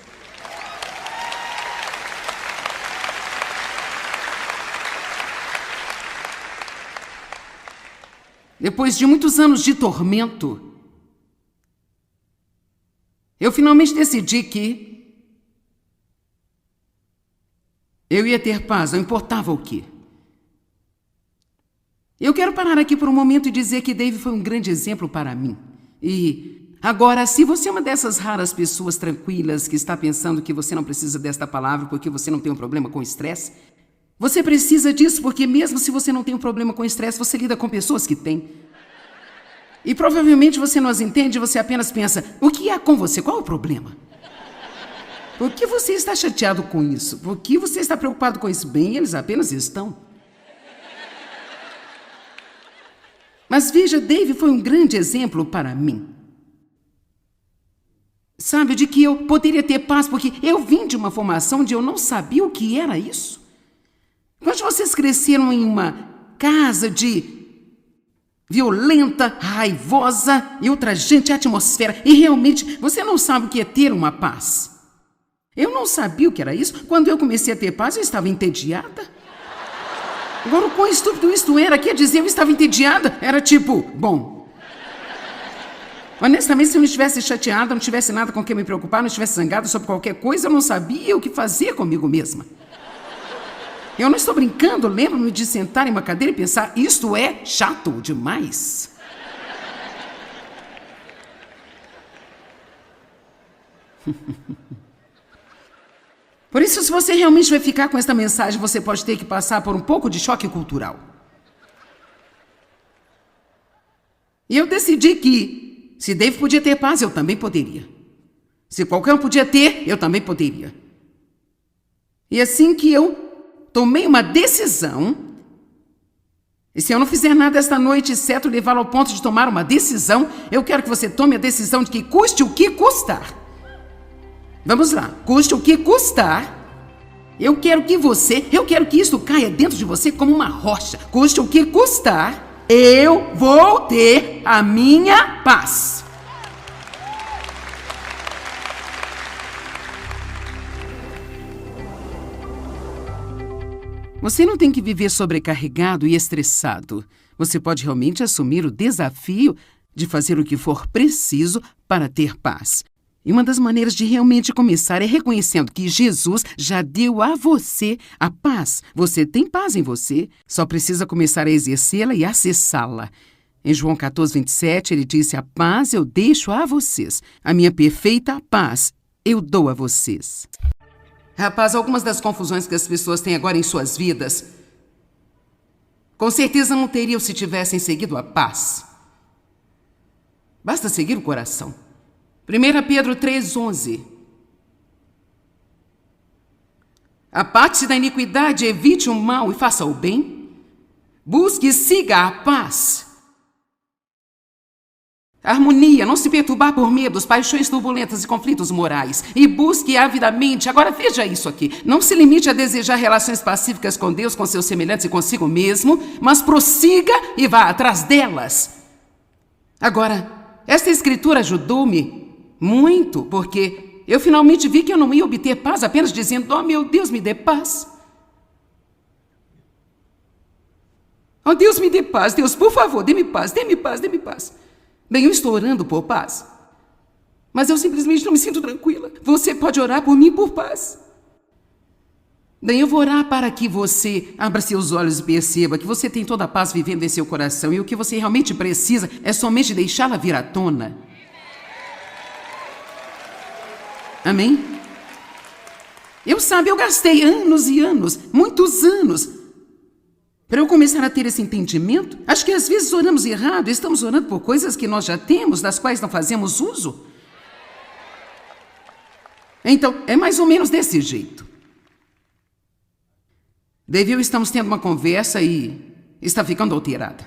Depois de muitos anos de tormento, eu finalmente decidi que eu ia ter paz, não importava o quê. Eu quero parar aqui por um momento e dizer que Dave foi um grande exemplo para mim. E agora, se você é uma dessas raras pessoas tranquilas que está pensando que você não precisa desta palavra porque você não tem um problema com estresse, você precisa disso porque mesmo se você não tem um problema com estresse, você lida com pessoas que têm. E provavelmente você não as entende, você apenas pensa: o que há com você? Qual é o problema? Por que você está chateado com isso? Por que você está preocupado com isso? Bem, eles apenas estão. Mas veja, Dave foi um grande exemplo para mim. Sabe, de que eu poderia ter paz, porque eu vim de uma formação onde eu não sabia o que era isso. Quando vocês cresceram em uma casa de violenta, raivosa e ultrajante atmosfera, e realmente você não sabe o que é ter uma paz. Eu não sabia o que era isso. Quando eu comecei a ter paz, eu estava entediada. Agora, o quão estúpido isto era, quer dizer, eu estava entediada. Era tipo, bom, honestamente, se eu não estivesse chateada, não tivesse nada com o que me preocupar, não estivesse zangada sobre qualquer coisa, eu não sabia o que fazer comigo mesma. Eu não estou brincando, lembro-me de sentar em uma cadeira e pensar: isto é chato demais. Por isso, se você realmente vai ficar com esta mensagem, você pode ter que passar por um pouco de choque cultural. E eu decidi que, se Dave podia ter paz, eu também poderia. Se qualquer um podia ter, eu também poderia. E assim que eu tomei uma decisão, e se eu não fizer nada esta noite, exceto levá-lo ao ponto de tomar uma decisão, eu quero que você tome a decisão de que custe o que custar. Vamos lá, custe o que custar. Eu quero que isso caia dentro de você como uma rocha. Custe o que custar, eu vou ter a minha paz. Você não tem que viver sobrecarregado e estressado. Você pode realmente assumir o desafio de fazer o que for preciso para ter paz. E uma das maneiras de realmente começar é reconhecendo que Jesus já deu a você a paz. Você tem paz em você, só precisa começar a exercê-la e acessá-la. Em João 14:27, ele disse: a paz eu deixo a vocês, a minha perfeita paz eu dou a vocês. Rapaz, algumas das confusões que as pessoas têm agora em suas vidas, com certeza não teriam se tivessem seguido a paz. Basta seguir o coração. 1 Pedro 3:11. Aparte-se da iniquidade, evite o mal e faça o bem. Busque e siga a paz. Harmonia, não se perturbar por medos, paixões turbulentas e conflitos morais. E busque avidamente. Agora veja isso aqui. Não se limite a desejar relações pacíficas com Deus, com seus semelhantes e consigo mesmo, mas prossiga e vá atrás delas. Agora, esta escritura ajudou-me muito, porque eu finalmente vi que eu não ia obter paz apenas dizendo: oh, meu Deus, me dê paz. Oh, Deus, me dê paz. Deus, por favor, dê-me paz, dê-me paz, dê-me paz. Bem, eu estou orando por paz, mas eu simplesmente não me sinto tranquila. Você pode orar por mim por paz? Bem, eu vou orar para que você abra seus olhos e perceba que você tem toda a paz vivendo em seu coração e o que você realmente precisa é somente deixá-la vir à tona. Amém? Eu gastei anos e anos, muitos anos, para eu começar a ter esse entendimento. Acho que às vezes oramos errado, estamos orando por coisas que nós já temos, das quais não fazemos uso. Então, é mais ou menos desse jeito. Daí eu estamos tendo uma conversa e está ficando alterada.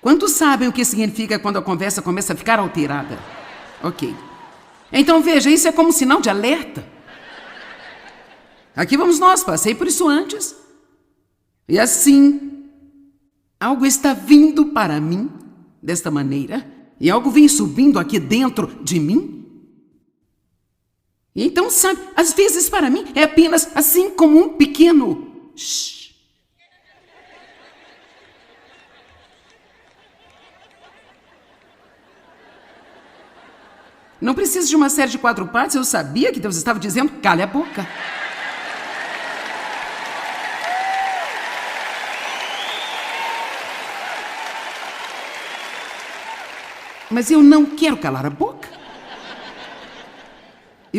Quantos sabem o que significa quando a conversa começa a ficar alterada? Ok. Então veja, isso é como um sinal de alerta. Aqui vamos nós, passei por isso antes. E assim, algo está vindo para mim desta maneira, e algo vem subindo aqui dentro de mim. E então, sabe, às vezes para mim é apenas assim como um pequeno shh. Não precisa de uma série de 4 partes, eu sabia que Deus estava dizendo: cale a boca. Mas eu não quero calar a boca. E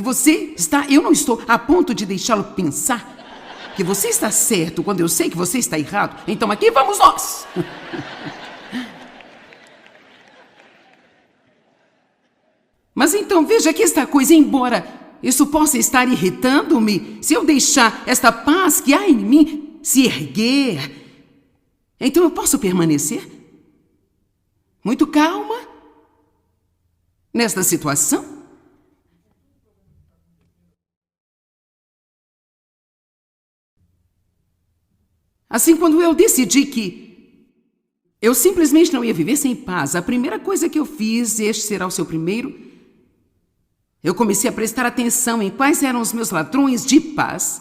eu não estou a ponto de deixá-lo pensar que você está certo quando eu sei que você está errado. Então aqui vamos nós. Mas então veja que esta coisa, embora isso possa estar irritando-me, se eu deixar esta paz que há em mim se erguer, então eu posso permanecer muito calma nesta situação. Assim, quando eu decidi que eu simplesmente não ia viver sem paz, a primeira coisa que eu fiz, este será o seu primeiro, eu comecei a prestar atenção em quais eram os meus ladrões de paz.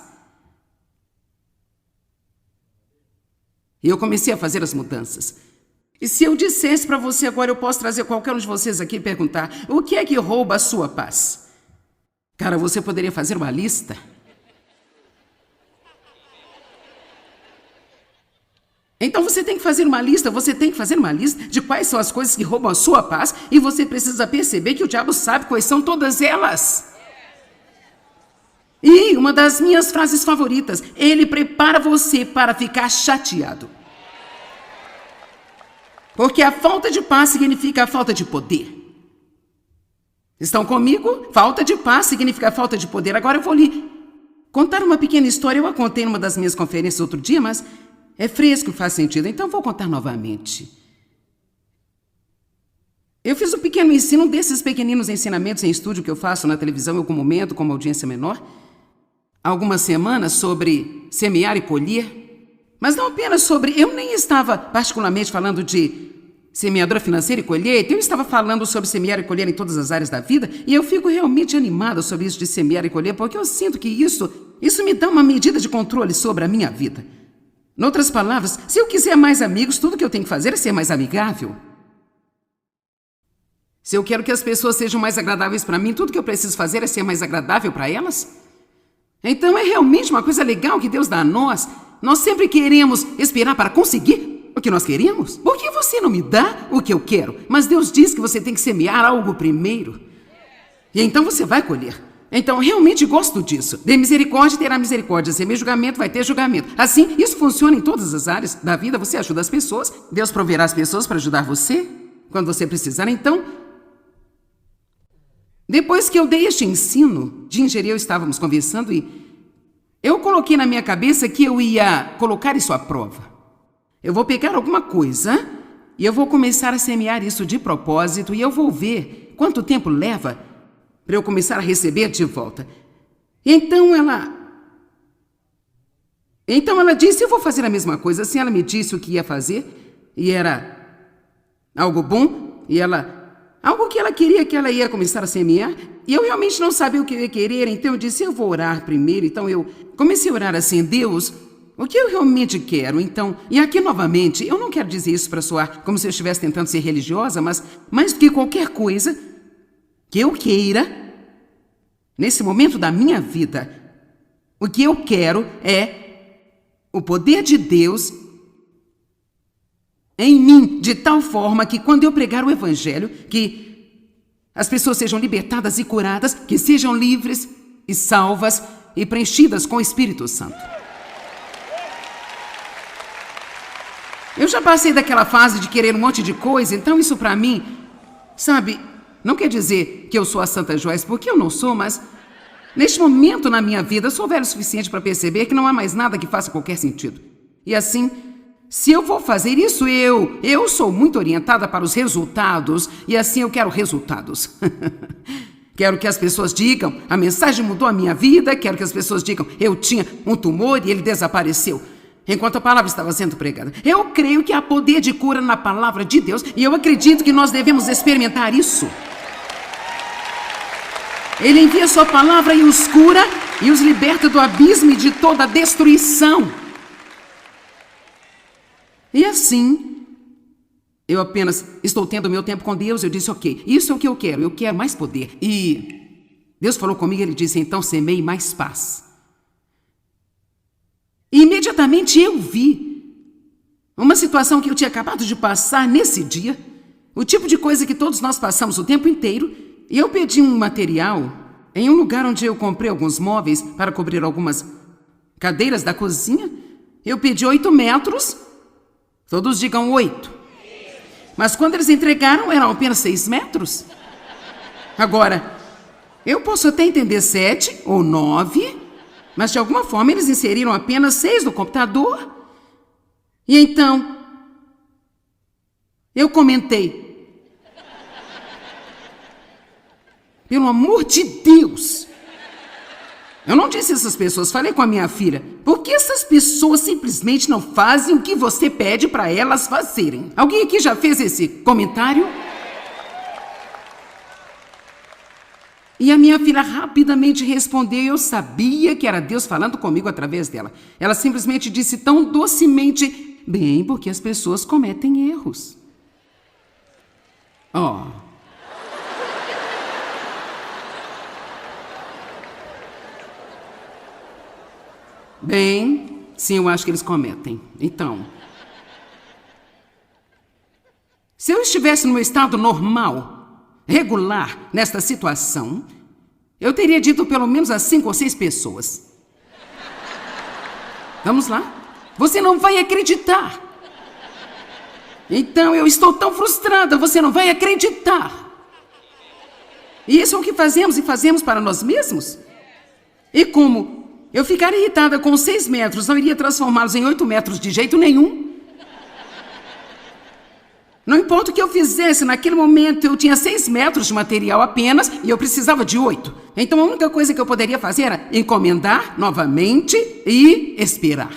E eu comecei a fazer as mudanças. E se eu dissesse para você agora, eu posso trazer qualquer um de vocês aqui e perguntar: o que é que rouba a sua paz? Cara, você poderia fazer uma lista. Então você tem que fazer uma lista, de quais são as coisas que roubam a sua paz, e você precisa perceber que o diabo sabe quais são todas elas. E uma das minhas frases favoritas: ele prepara você para ficar chateado. Porque a falta de paz significa a falta de poder. Estão comigo? Falta de paz significa a falta de poder. Agora eu vou lhe contar uma pequena história. Eu a contei numa das minhas conferências outro dia, mas é fresco e faz sentido, então vou contar novamente. Eu fiz um pequeno ensino desses pequeninos ensinamentos em estúdio que eu faço na televisão em algum momento, com uma audiência menor, há algumas semanas, sobre semear e colher. Mas não apenas sobre... Eu nem estava particularmente falando de semeadora financeira e colheita, eu estava falando sobre semear e colher em todas as áreas da vida, e eu fico realmente animada sobre isso de semear e colher, porque eu sinto que isso me dá uma medida de controle sobre a minha vida. Em outras palavras, se eu quiser mais amigos, tudo que eu tenho que fazer é ser mais amigável. Se eu quero que as pessoas sejam mais agradáveis para mim, tudo que eu preciso fazer é ser mais agradável para elas. Então é realmente uma coisa legal que Deus dá a nós. Nós sempre queremos esperar para conseguir o que nós queremos. Por que você não me dá o que eu quero? Mas Deus diz que você tem que semear algo primeiro. E então você vai colher. Então, realmente gosto disso. Dê misericórdia, terá misericórdia. Semeie julgamento, vai ter julgamento. Assim, isso funciona em todas as áreas da vida. Você ajuda as pessoas. Deus proverá as pessoas para ajudar você quando você precisar. Então, depois que eu dei este ensino, Ginger e eu estávamos conversando e Eu coloquei na minha cabeça que eu ia colocar isso à prova. Eu vou pegar alguma coisa e eu vou começar a semear isso de propósito e eu vou ver quanto tempo leva para eu começar a receber de volta. Então ela disse, eu vou fazer a mesma coisa. Assim, ela me disse o que ia fazer e era algo bom e algo que ela queria que ela ia começar a semear. E eu realmente não sabia o que eu ia querer, então eu disse, eu vou orar primeiro. Então eu comecei a orar assim, Deus, o que eu realmente quero? Então, e aqui novamente, eu não quero dizer isso para soar como se eu estivesse tentando ser religiosa, mas mais do que qualquer coisa que eu queira, nesse momento da minha vida, o que eu quero é o poder de Deus em mim, de tal forma que quando eu pregar o Evangelho, que as pessoas sejam libertadas e curadas, que sejam livres e salvas e preenchidas com o Espírito Santo. Eu já passei daquela fase de querer um monte de coisa, então isso para mim, sabe, não quer dizer que eu sou a Santa Joyce, porque eu não sou, mas neste momento na minha vida eu sou velho o suficiente para perceber que não há mais nada que faça qualquer sentido. E assim, se eu vou fazer isso, eu sou muito orientada para os resultados e assim eu quero resultados. Quero que as pessoas digam, a mensagem mudou a minha vida, quero que as pessoas digam, eu tinha um tumor e ele desapareceu, enquanto a palavra estava sendo pregada. Eu creio que há poder de cura na palavra de Deus e eu acredito que nós devemos experimentar isso. Ele envia sua palavra e os cura e os liberta do abismo e de toda a destruição. E assim, eu apenas estou tendo meu tempo com Deus. Eu disse, ok, isso é o que eu quero mais poder. E Deus falou comigo, ele disse, então semeie mais paz. E imediatamente eu vi uma situação que eu tinha acabado de passar nesse dia, o tipo de coisa que todos nós passamos o tempo inteiro, e eu pedi um material em um lugar onde eu comprei alguns móveis para cobrir algumas cadeiras da cozinha. Eu pedi 8 metros, todos digam 8. Mas quando eles entregaram, eram apenas 6 metros. Agora, eu posso até entender 7 ou 9, mas de alguma forma eles inseriram apenas 6 no computador. E então, eu comentei, pelo amor de Deus, eu não disse essas pessoas, falei com a minha filha, por que essas pessoas simplesmente não fazem o que você pede para elas fazerem? Alguém aqui já fez esse comentário? E a minha filha rapidamente respondeu, eu sabia que era Deus falando comigo através dela. Ela simplesmente disse tão docemente, bem, porque as pessoas cometem erros. Bem, sim, eu acho que eles cometem. Então, se eu estivesse no meu estado normal, regular, nesta situação, eu teria dito pelo menos a 5 ou 6 pessoas. Vamos lá? Você não vai acreditar. Então, eu estou tão frustrada, você não vai acreditar. E isso é o que fazemos e fazemos para nós mesmos? E como eu ficar irritada com 6 metros, não iria transformá-los em 8 metros de jeito nenhum. Não importa o que eu fizesse, naquele momento eu tinha 6 metros de material apenas e eu precisava de 8. Então a única coisa que eu poderia fazer era encomendar novamente e esperar.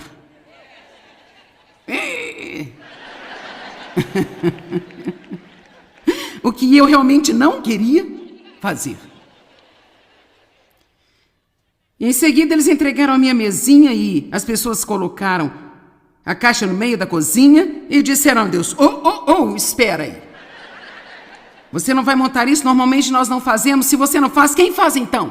O que eu realmente não queria fazer. Em seguida, eles entregaram a minha mesinha e as pessoas colocaram a caixa no meio da cozinha e disseram a Deus, espera aí. Você não vai montar isso? Normalmente nós não fazemos. Se você não faz, quem faz então?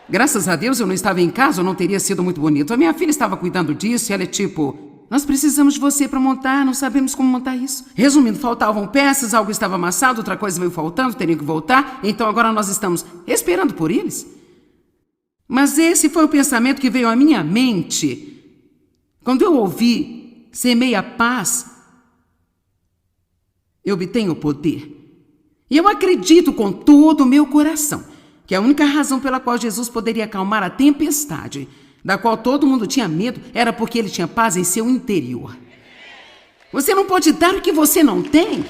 Graças a Deus eu não estava em casa, não teria sido muito bonito. A minha filha estava cuidando disso e ela é tipo, nós precisamos de você para montar, não sabemos como montar isso. Resumindo, faltavam peças, algo estava amassado, outra coisa veio faltando, teriam que voltar. Então agora nós estamos esperando por eles. Mas esse foi o pensamento que veio à minha mente quando eu ouvi semeia a paz, eu obtenho o poder. E eu acredito com todo o meu coração que a única razão pela qual Jesus poderia acalmar a tempestade, da qual todo mundo tinha medo, era porque ele tinha paz em seu interior. Você não pode dar o que você não tem.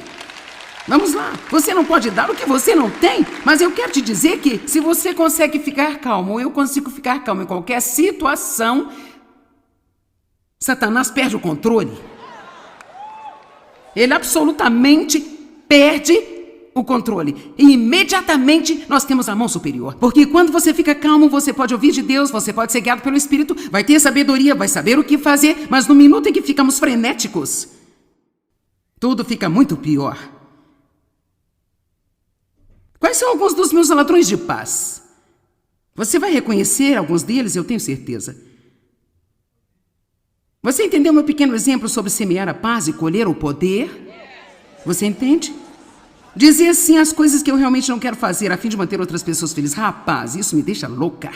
Vamos lá, você não pode dar o que você não tem, mas eu quero te dizer que se você consegue ficar calmo, ou eu consigo ficar calmo em qualquer situação, Satanás perde o controle. Ele absolutamente perde o controle. E imediatamente nós temos a mão superior. Porque quando você fica calmo, você pode ouvir de Deus, você pode ser guiado pelo Espírito, vai ter sabedoria, vai saber o que fazer, mas no minuto em que ficamos frenéticos, tudo fica muito pior. Quais são alguns dos meus ladrões de paz? Você vai reconhecer alguns deles, eu tenho certeza. Você entendeu meu pequeno exemplo sobre semear a paz e colher o poder? Você entende? Dizer assim as coisas que eu realmente não quero fazer a fim de manter outras pessoas felizes. Rapaz, isso me deixa louca.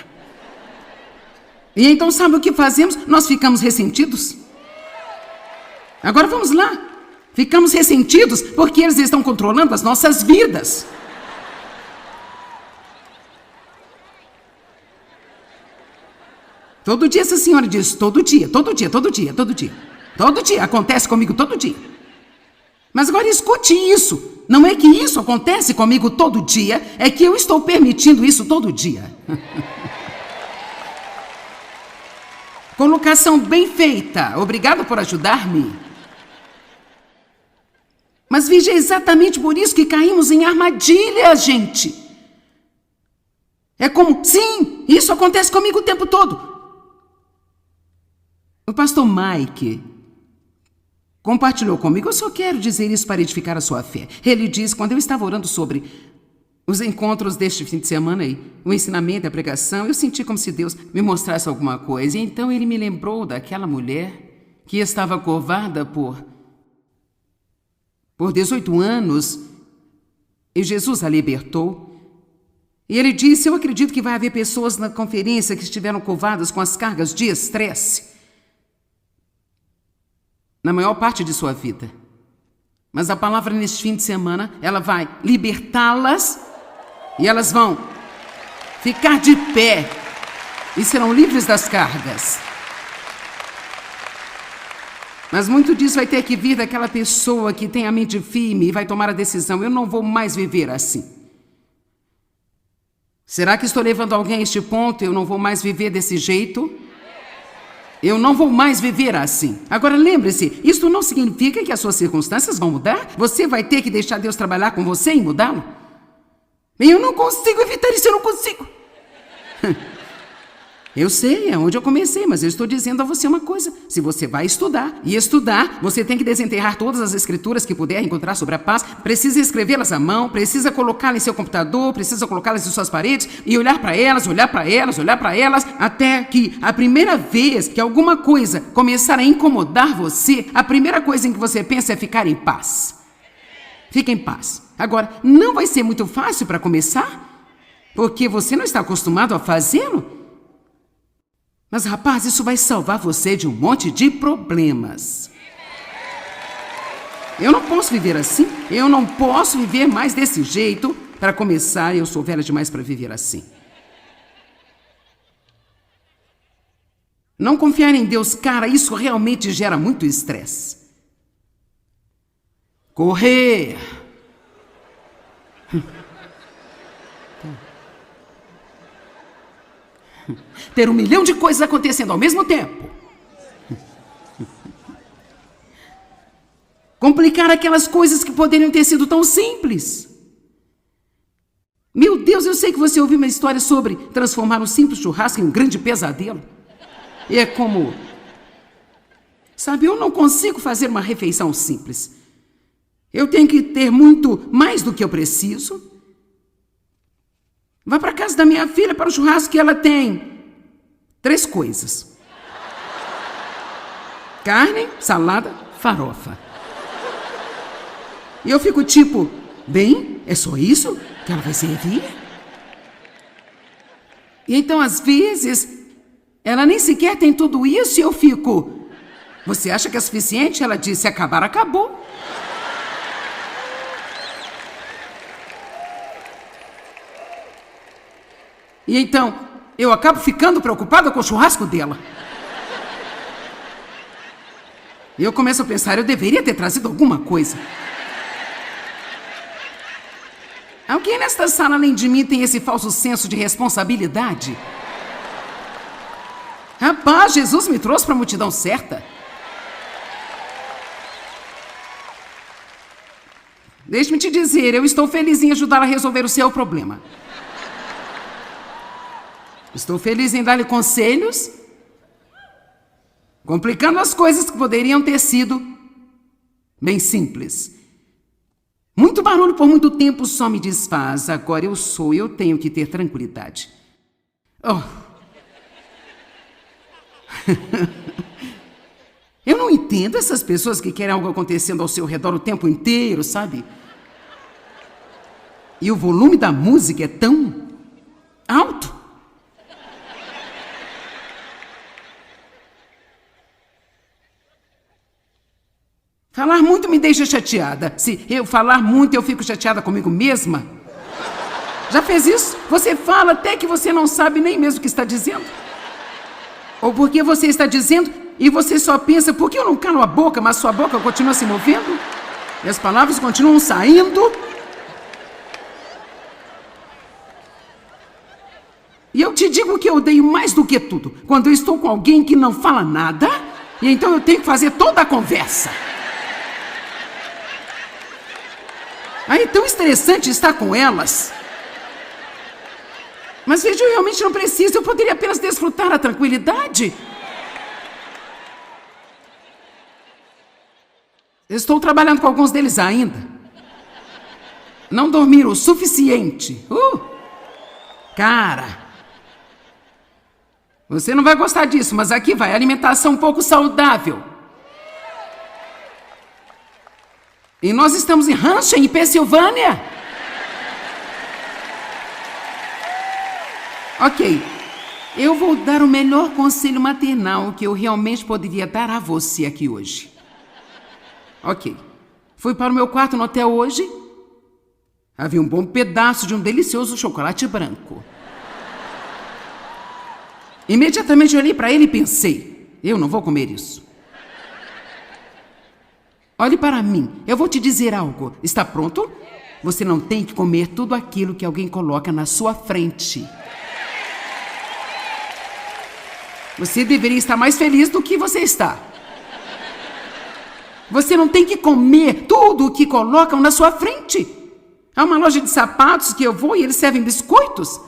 E então sabe o que fazemos? Nós ficamos ressentidos. Agora vamos lá. Ficamos ressentidos porque eles estão controlando as nossas vidas. Todo dia essa senhora diz, todo dia. Acontece comigo todo dia. Mas agora escute isso. Não é que isso acontece comigo todo dia, é que eu estou permitindo isso todo dia. Colocação bem feita. Obrigado por ajudar-me. Mas veja, é exatamente por isso que caímos em armadilha, gente. É como, sim, isso acontece comigo o tempo todo. O pastor Mike compartilhou comigo, eu só quero dizer isso para edificar a sua fé. Ele diz, quando eu estava orando sobre os encontros deste fim de semana aí, o ensinamento e a pregação, eu senti como se Deus me mostrasse alguma coisa. E então ele me lembrou daquela mulher que estava curvada por 18 anos e Jesus a libertou. E ele disse, eu acredito que vai haver pessoas na conferência que estiveram curvadas com as cargas de estresse na maior parte de sua vida. Mas a palavra neste fim de semana, ela vai libertá-las e elas vão ficar de pé e serão livres das cargas. Mas muito disso vai ter que vir daquela pessoa que tem a mente firme e vai tomar a decisão, eu não vou mais viver assim. Será que estou levando alguém a este ponto? Eu não vou mais viver desse jeito? Eu não vou mais viver assim. Agora lembre-se, isso não significa que as suas circunstâncias vão mudar. Você vai ter que deixar Deus trabalhar com você e mudá-lo. Eu não consigo evitar isso, eu não consigo. Eu sei, é onde eu comecei, mas eu estou dizendo a você uma coisa. Se você vai estudar, e estudar, você tem que desenterrar todas as escrituras que puder encontrar sobre a paz, precisa escrevê-las à mão, precisa colocá-las em seu computador, precisa colocá-las em suas paredes e olhar para elas, até que a primeira vez que alguma coisa começar a incomodar você, a primeira coisa em que você pensa é ficar em paz. Fique em paz. Agora, não vai ser muito fácil para começar, porque você não está acostumado a fazê-lo. Mas, rapaz, isso vai salvar você de um monte de problemas. Eu não posso viver assim. Eu não posso viver mais desse jeito. Para começar, eu sou velha demais para viver assim. Não confiar em Deus, cara, isso realmente gera muito estresse. Correr. Ter 1 milhão de coisas acontecendo ao mesmo tempo. Complicar aquelas coisas que poderiam ter sido tão simples. Meu Deus, eu sei que você ouviu uma história sobre transformar um simples churrasco em um grande pesadelo. E é como... Sabe, eu não consigo fazer uma refeição simples. Eu tenho que ter muito mais do que eu preciso. Vá para a casa da minha filha para o churrasco que ela tem 3 coisas. Carne, salada, farofa. E eu fico tipo, bem, é só isso que ela vai servir? E então, às vezes, ela nem sequer tem tudo isso e eu fico, você acha que é suficiente? Ela disse, se acabar, acabou. E então, eu acabo ficando preocupada com o churrasco dela. E eu começo a pensar, eu deveria ter trazido alguma coisa. Alguém nesta sala, além de mim, tem esse falso senso de responsabilidade? Rapaz, Jesus me trouxe para a multidão certa. Deixe-me te dizer, eu estou feliz em ajudar a resolver o seu problema. Estou feliz em dar-lhe conselhos, complicando as coisas que poderiam ter sido bem simples. Muito barulho por muito tempo só me desfaz. Agora eu tenho que ter tranquilidade. Oh. Eu não entendo essas pessoas que querem algo acontecendo ao seu redor o tempo inteiro, sabe? E o volume da música é tão alto. Falar muito me deixa chateada. Se eu falar muito, eu fico chateada comigo mesma. Já fez isso? Você fala até que você não sabe nem mesmo o que está dizendo. Ou porque você está dizendo e você só pensa, por que eu não calo a boca, mas sua boca continua se movendo? E as palavras continuam saindo. E eu te digo que eu odeio mais do que tudo quando eu estou com alguém que não fala nada, e então eu tenho que fazer toda a conversa. Aí é tão estressante estar com elas. Mas veja, eu realmente não preciso, eu poderia apenas desfrutar a tranquilidade. Eu estou trabalhando com alguns deles ainda. Não dormiram o suficiente. Cara, você não vai gostar disso, mas aqui vai alimentação um pouco saudável. E nós estamos em Hampshire, em Pensilvânia. Ok, eu vou dar o melhor conselho maternal que eu realmente poderia dar a você aqui hoje. Ok, fui para o meu quarto no hotel hoje. Havia um bom pedaço de um delicioso chocolate branco. Imediatamente olhei para ele e pensei, eu não vou comer isso. Olhe para mim, eu vou te dizer algo. Está pronto? Você não tem que comer tudo aquilo que alguém coloca na sua frente. Você deveria estar mais feliz do que você está. Você não tem que comer tudo o que colocam na sua frente. Há uma loja de sapatos que eu vou e eles servem biscoitos.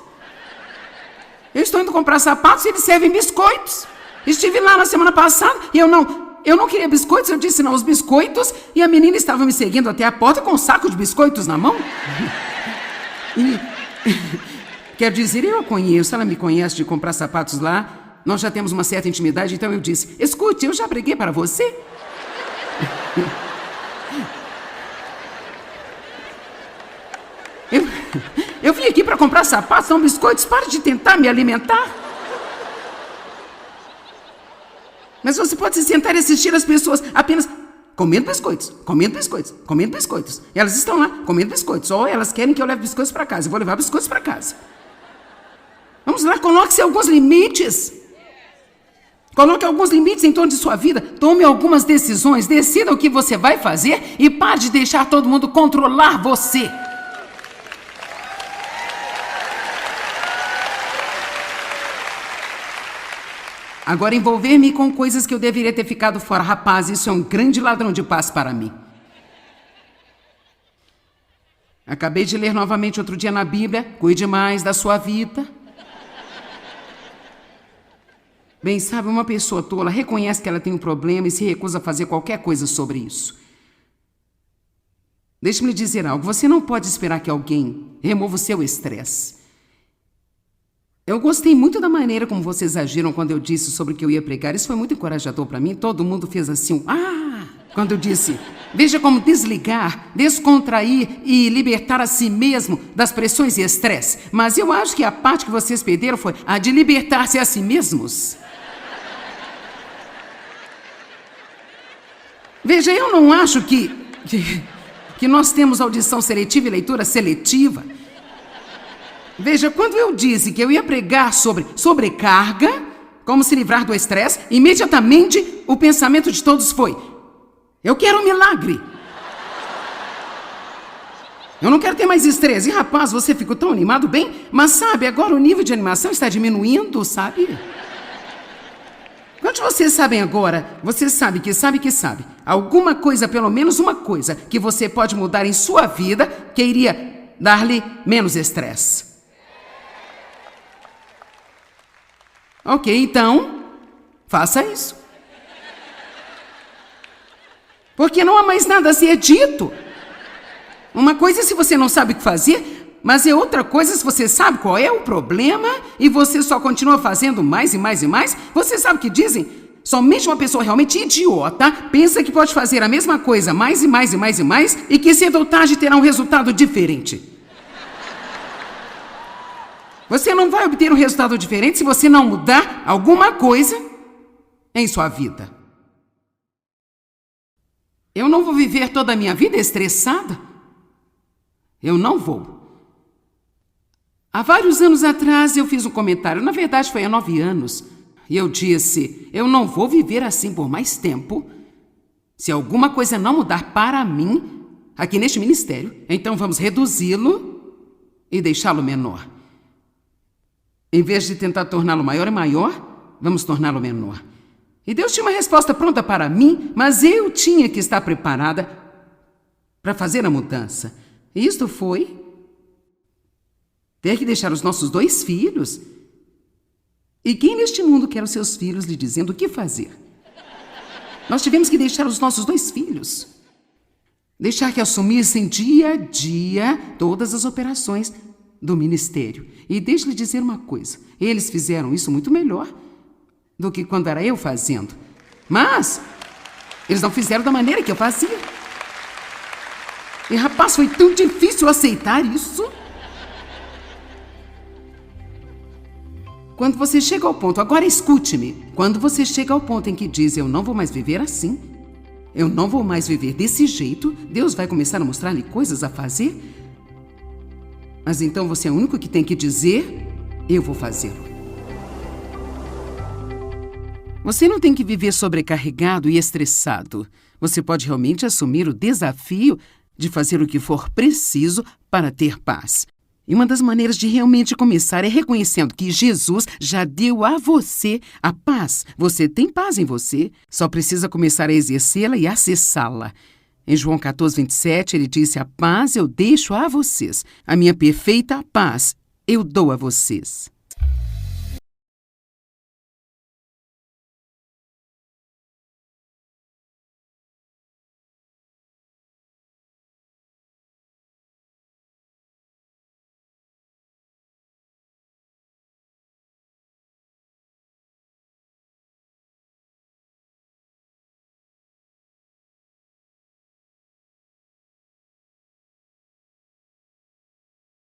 Eu estou indo comprar sapatos e eles servem biscoitos. Estive lá na semana passada e eu não queria biscoitos, eu disse não aos biscoitos e a menina estava me seguindo até a porta com um saco de biscoitos na mão. Quer dizer, eu a conheço, ela me conhece de comprar sapatos lá, nós já temos uma certa intimidade, então eu disse, escute, eu já preguei para você. Eu vim aqui para comprar sapatos, não biscoitos, pare de tentar me alimentar. Mas você pode se sentar e assistir as pessoas apenas comendo biscoitos, comendo biscoitos, comendo biscoitos. Elas estão lá comendo biscoitos. Ou elas querem que eu leve biscoitos para casa. Eu vou levar biscoitos para casa. Vamos lá, coloque-se alguns limites. Coloque alguns limites em torno de sua vida. Tome algumas decisões. Decida o que você vai fazer e pare de deixar todo mundo controlar você. Agora, envolver-me com coisas que eu deveria ter ficado fora. Rapaz, isso é um grande ladrão de paz para mim. Acabei de ler novamente outro dia na Bíblia. Cuide mais da sua vida. Bem, sabe, uma pessoa tola reconhece que ela tem um problema e se recusa a fazer qualquer coisa sobre isso. Deixe-me lhe dizer algo. Você não pode esperar que alguém remova o seu estresse. Eu gostei muito da maneira como vocês agiram quando eu disse sobre o que eu ia pregar. Isso foi muito encorajador para mim. Todo mundo fez assim, quando eu disse, veja como desligar, descontrair e libertar a si mesmo das pressões e estresse. Mas eu acho que a parte que vocês perderam foi a de libertar-se a si mesmos. Veja, eu não acho que nós temos audição seletiva e leitura seletiva. Veja, quando eu disse que eu ia pregar sobre sobrecarga, como se livrar do estresse, imediatamente o pensamento de todos foi: eu quero um milagre. Eu não quero ter mais estresse. E rapaz, você ficou tão animado, bem, mas sabe, agora o nível de animação está diminuindo, sabe? Quantos de vocês sabem agora? Você sabe que alguma coisa, pelo menos uma coisa, que você pode mudar em sua vida, que iria dar-lhe menos estresse. Ok, então, faça isso. Porque não há mais nada a ser dito. Uma coisa é se você não sabe o que fazer, mas é outra coisa se você sabe qual é o problema e você só continua fazendo mais e mais e mais. Você sabe o que dizem? Somente uma pessoa realmente idiota pensa que pode fazer a mesma coisa mais e mais e mais e mais e que cedo ou tarde terá um resultado diferente. Você não vai obter um resultado diferente se você não mudar alguma coisa em sua vida. Eu não vou viver toda a minha vida estressada. Eu não vou. Há vários anos atrás eu fiz um comentário, na verdade foi há 9 anos, e eu disse: eu não vou viver assim por mais tempo. Se alguma coisa não mudar para mim, aqui neste ministério, então vamos reduzi-lo e deixá-lo menor. Em vez de tentar torná-lo maior e maior, vamos torná-lo menor. E Deus tinha uma resposta pronta para mim, mas eu tinha que estar preparada para fazer a mudança. E isto foi ter que deixar os nossos 2 filhos. E quem neste mundo quer os seus filhos lhe dizendo o que fazer? Nós tivemos que deixar os nossos 2 filhos. Deixar que assumissem dia a dia todas as operações do ministério. E deixe-lhe dizer uma coisa: eles fizeram isso muito melhor do que quando era eu fazendo. Mas eles não fizeram da maneira que eu fazia. E rapaz, foi tão difícil aceitar isso. Quando você chega ao ponto, agora escute-me, quando você chega ao ponto em que diz: eu não vou mais viver assim, eu não vou mais viver desse jeito, Deus vai começar a mostrar-lhe coisas a fazer. Mas então você é o único que tem que dizer: eu vou fazê-lo. Você não tem que viver sobrecarregado e estressado. Você pode realmente assumir o desafio de fazer o que for preciso para ter paz. E uma das maneiras de realmente começar é reconhecendo que Jesus já deu a você a paz. Você tem paz em você, só precisa começar a exercê-la e acessá-la. Em João 14:27, ele disse: a paz eu deixo a vocês, a minha perfeita paz eu dou a vocês.